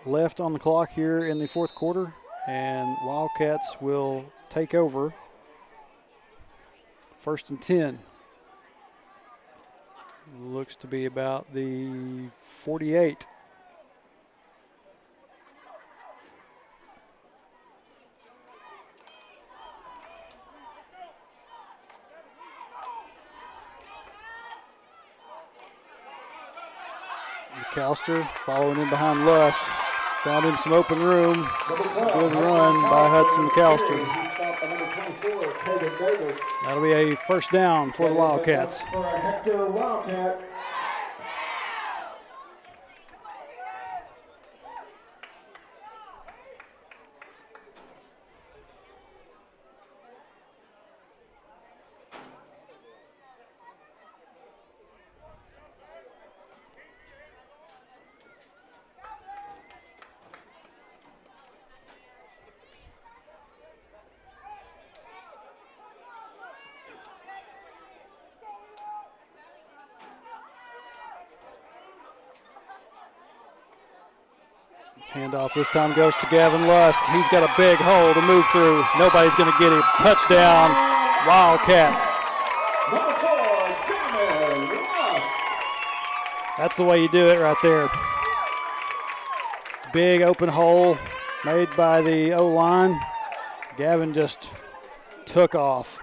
left on the clock here in the 4th quarter, and Wildcats will take over. 1st and 10. Looks to be about the 48. McAllister following in behind Lusk. Found him some open room. Good run by Hudson McAllister. That'll be a 1st down for the Wildcats. For Hector Wildcat. Handoff this time goes to Gavin Lusk. He's got a big hole to move through. Nobody's going to get him. Touchdown, Wildcats. Number 4, Gavin Lusk. That's the way you do it right there. Big open hole made by the O-line. Gavin just took off.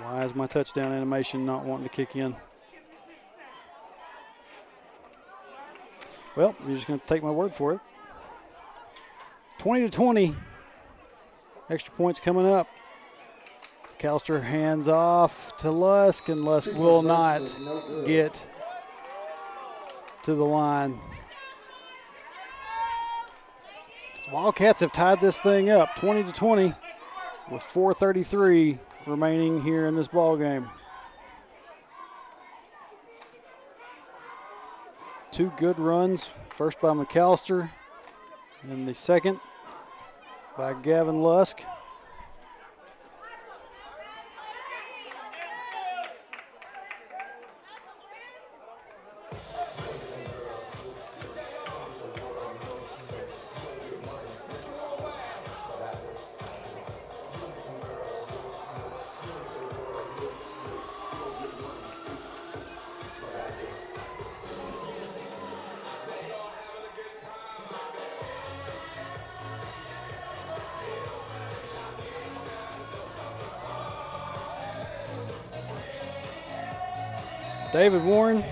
Why is my touchdown animation not wanting to kick in? Well, you're just going to take my word for it. 20-20. Extra points coming up. McAllister hands off to Lusk, and Lusk will not get to the line. Wildcats have tied this thing up 20-20 with 4:33 remaining here in this ball game. Two good runs, first by McAllister and the second by Gavin Lusk. David Warren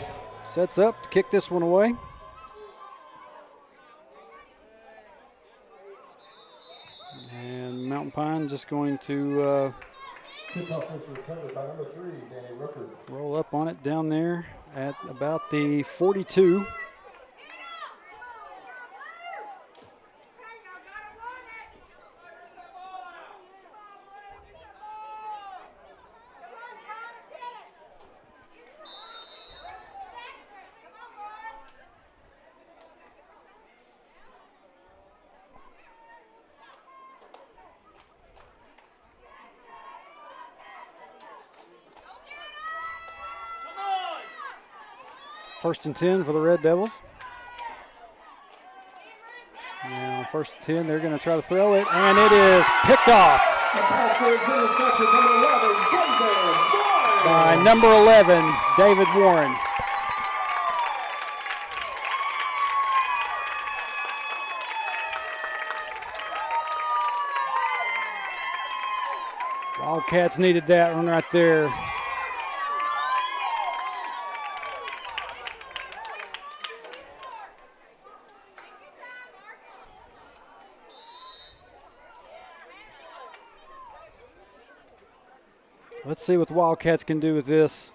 sets up to kick this one away. And Mountain Pine just going to Kickoff is recovered by number 3, Danny Rooker. roll up on it down there at about the 42. First and 10 for the Red Devils. Now, first and 10, they're going to try to throw it, and it is picked off by number 11, David Warren. Wildcats needed that one right there. Let's see what the Wildcats can do with this.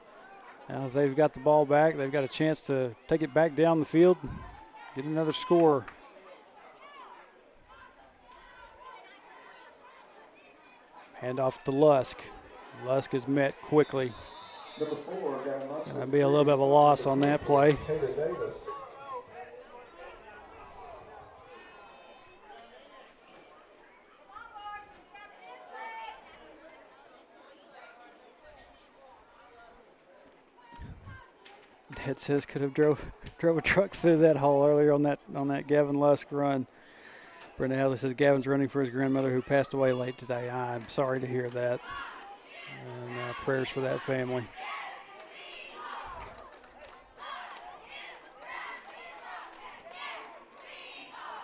Now they've got the ball back, they've got a chance to take it back down the field, get another score. Hand off to Lusk. Lusk is met quickly. Number 4, Gavin Lusk. Going to be a little bit of a loss on that play. Taylor Davis. Dad says could have drove a truck through that hole earlier on that Gavin Lusk run. Brenda Hadley says Gavin's running for his grandmother who passed away late today. I'm sorry to hear that. And prayers for that family.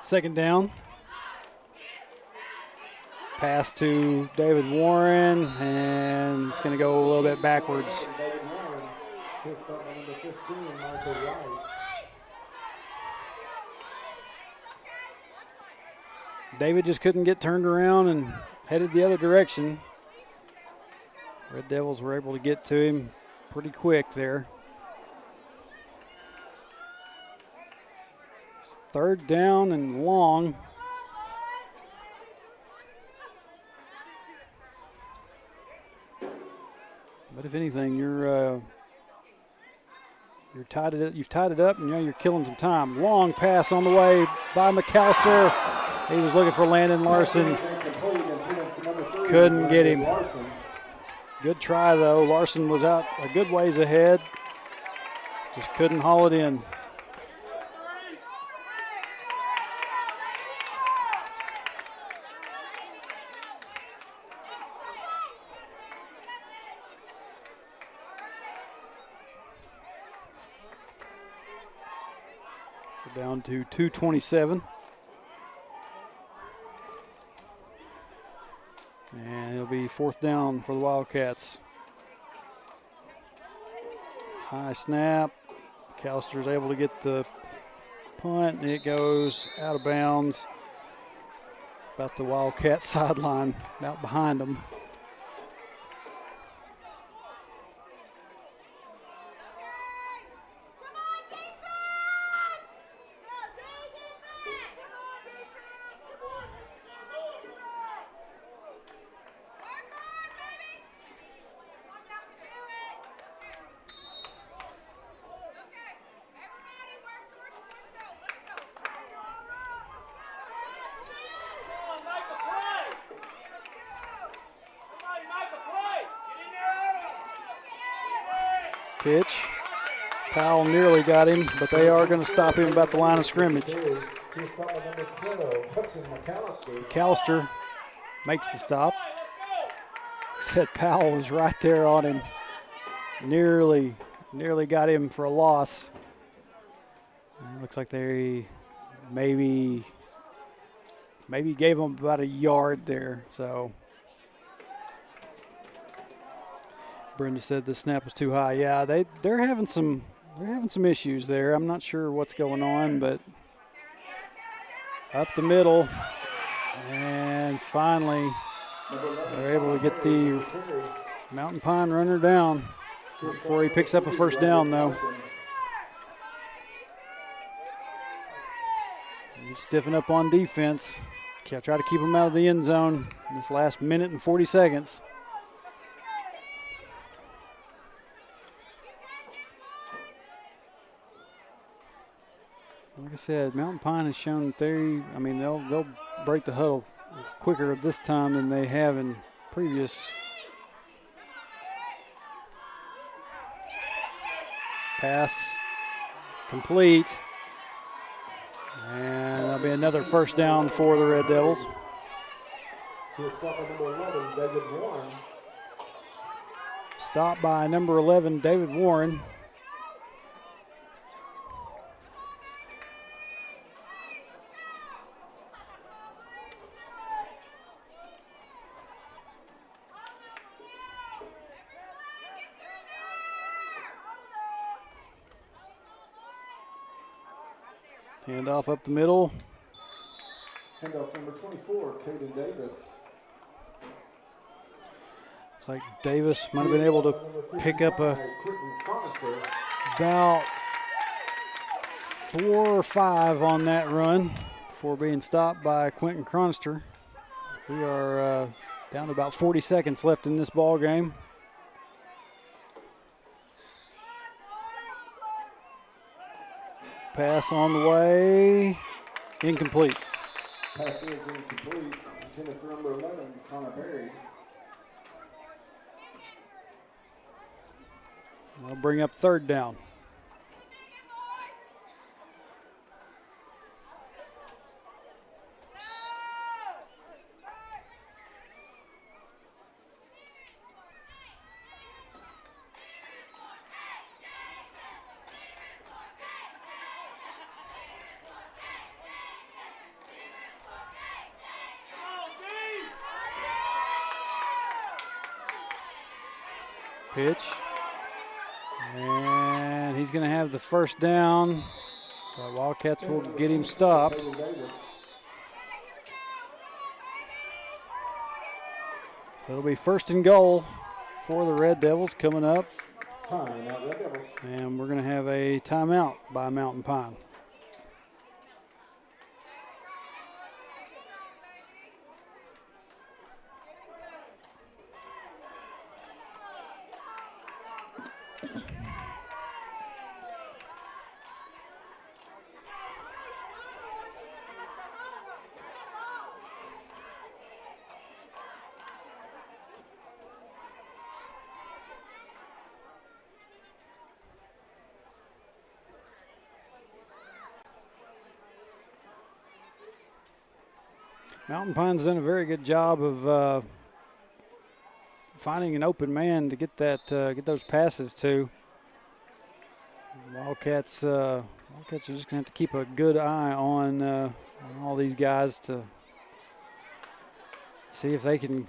Second down. Pass to David Warren, and it's going to go a little bit backwards. Pissed up by number 15, Michael Rice. David just couldn't get turned around and headed the other direction. Red Devils were able to get to him pretty quick there. Third down and long. But if anything, you've tied it up, and you're killing some time. Long pass on the way by McAllister. He was looking for Landon Larson. Couldn't get him. Good try, though. Larson was out a good ways ahead. Just couldn't haul it in. We're down to 2:27. And it'll be 4th down for the Wildcats. High snap. McAllister's able to get the punt, and it goes out of bounds. About the Wildcat sideline, out behind them. Pitch. Powell nearly got him, but they are going to stop him about the line of scrimmage. McAllister makes the stop. Said Powell was right there on him. Nearly got him for a loss. Looks like they maybe gave him about a yard there. So Brenda said the snap was too high. Yeah, they're having some issues there. I'm not sure what's going on, but up the middle, and finally they're able to get the Mountain Pine runner down before he picks up a first down, though. He's stiffing up on defense. Try to keep him out of the end zone in this last minute and 40 seconds. Like I said, Mountain Pine has shown that they'll break the huddle quicker this time than they have in previous. Pass complete. And that'll be another first down for the Red Devils. Stop by number 11, David Warren. Handoff up the middle. Handoff number 24, Caden Davis. Looks like Davis might have been able to pick up about 4 or 5 on that run before being stopped by Quentin Chronister. We are down to about 40 seconds left in this ball game. Pass on the way, incomplete. Pass is incomplete. Intended for number 11, Connor Berry. I'll bring up third down. Pitch. And he's going to have the first down. The Wildcats will get him stopped. It'll be 1st and goal for the Red Devils coming up. And we're going to have a timeout by Mountain Pine. Mountain Pine's done a very good job of finding an open man to get those passes to. Wildcats are just going to have to keep a good eye on all these guys to see if they can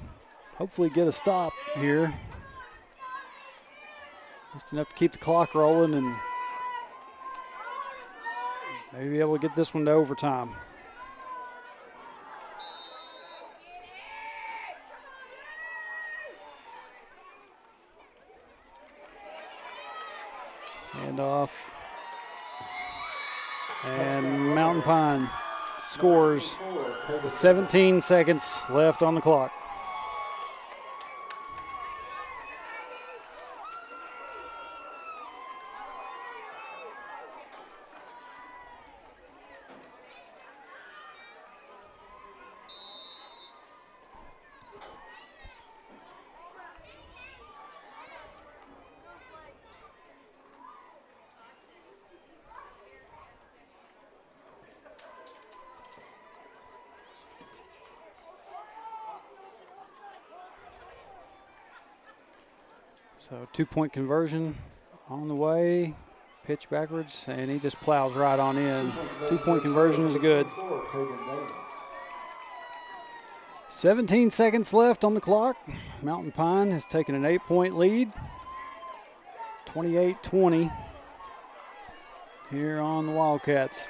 hopefully get a stop here. Just enough to keep the clock rolling and maybe be able to get this one to overtime. Hand off. And Mountain Pine scores with 17 seconds left on the clock. So 2-point conversion on the way, pitch backwards, and he just plows right on in. 2-point conversion is good. 17 seconds left on the clock. Mountain Pine has taken an 8-point lead. 28-20 here on the Wildcats.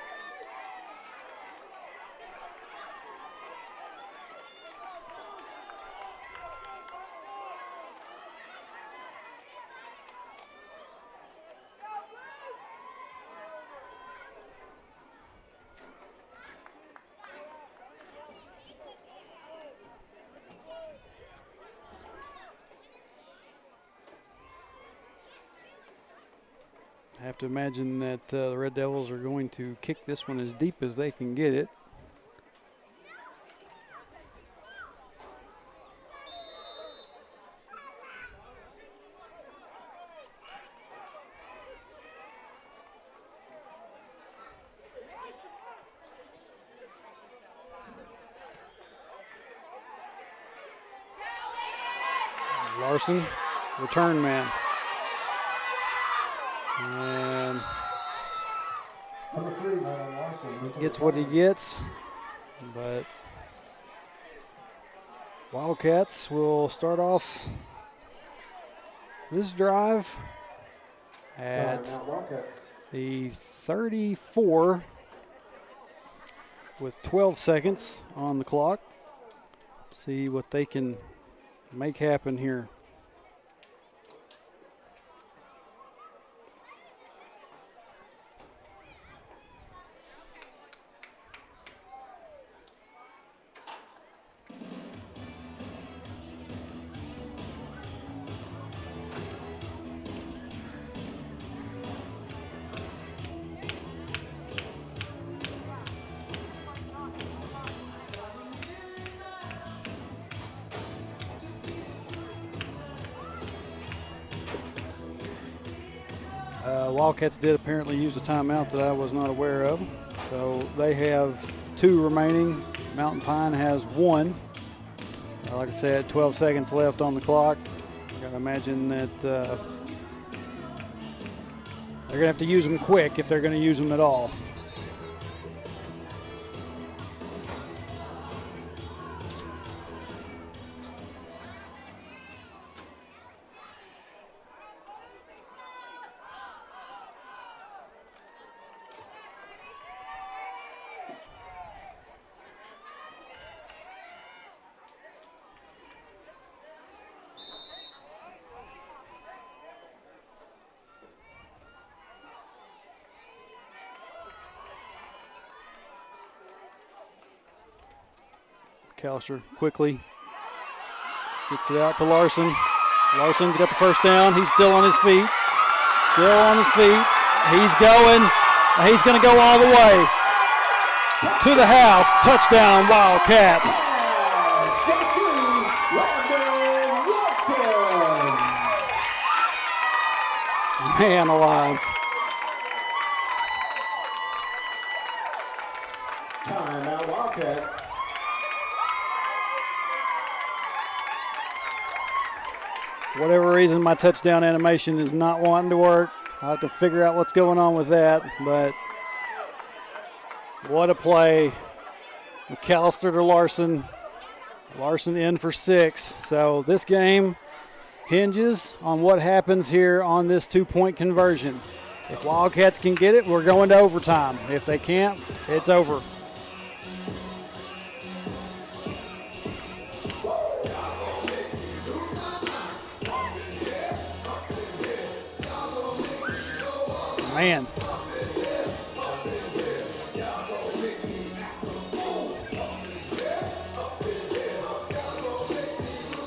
I have to imagine that the Red Devils are going to kick this one as deep as they can get it. Larson, return man. And Number 3, Madam Larson. gets what he gets, but Wildcats will start off this drive at the 34 with 12 seconds on the clock. See what they can make happen here. Wildcats did apparently use a timeout that I was not aware of. So they have 2 remaining. Mountain Pine has 1. Like I said, 12 seconds left on the clock. I gotta imagine that they're gonna have to use them quick if they're gonna use them at all. Callister quickly gets it out to Larson. Larson's got the first down. He's still on his feet. Still on his feet. He's going. He's going to go all the way to the house. Touchdown, Wildcats. Man alive. Timeout, Wildcats. For whatever reason, my touchdown animation is not wanting to work. I'll have to figure out what's going on with that, but what a play. McAllister to Larson. Larson in for 6. So this game hinges on what happens here on this 2-point conversion. If Wildcats can get it, we're going to overtime. If they can't, it's over. Man.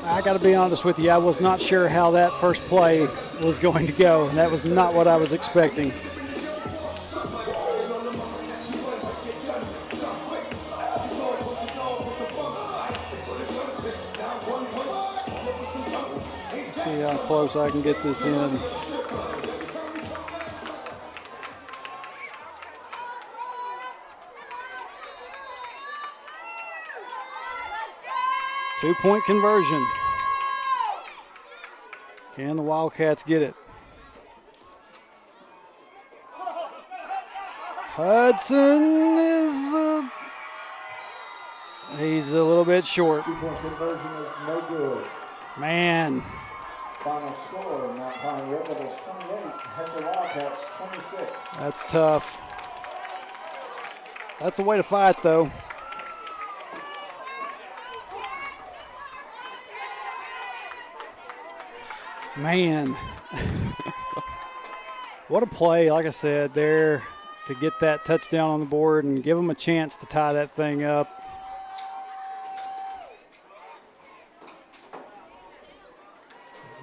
I got to be honest with you, I was not sure how that first play was going to go, and that was not what I was expecting. See how close I can get this in. Two-point conversion. Can the Wildcats get it? Hudson is he's a little bit short. Two-point conversion is no good. Man. Final score, Mount Pine Red Devils 28, Hector Wildcats 26. That's tough. That's a way to fight, though. Man. What a play, like I said, there to get that touchdown on the board and give them a chance to tie that thing up.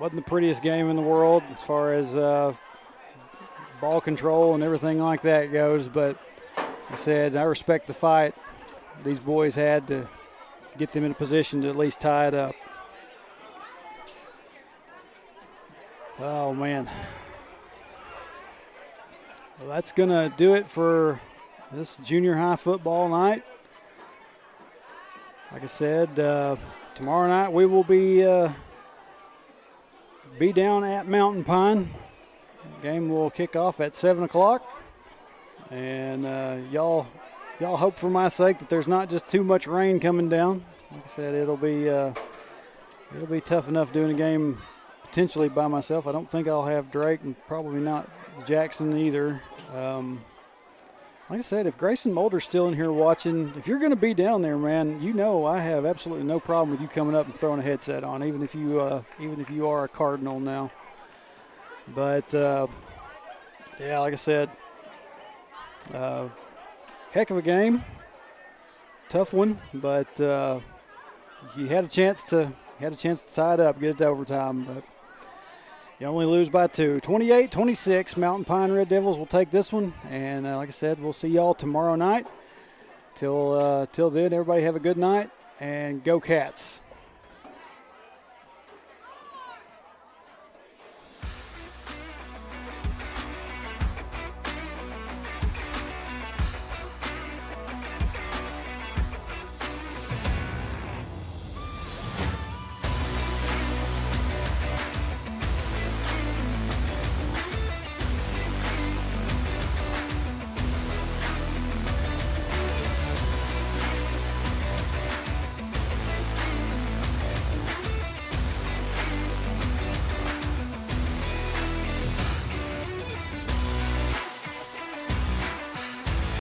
Wasn't the prettiest game in the world as far as ball control and everything like that goes, but like I said, I respect the fight these boys had to get them in a position to at least tie it up. Oh, man. Well, that's going to do it for this junior high football night. Like I said, tomorrow night we will be down at Mountain Pine. The game will kick off at 7 o'clock. And y'all hope for my sake that there's not just too much rain coming down. Like I said, it'll be tough enough doing a game potentially by myself. I don't think I'll have Drake, and probably not Jackson either. Like I said, if Grayson Mulder's still in here watching, if you're going to be down there, man, you know I have absolutely no problem with you coming up and throwing a headset on, even if you are a Cardinal now. But yeah, like I said, heck of a game, tough one, but you had a chance to tie it up, get it to overtime, but you only lose by 2. 28-26, Mountain Pine Red Devils will take this one. And like I said, we'll see y'all tomorrow night. Till then, everybody have a good night, and go Cats.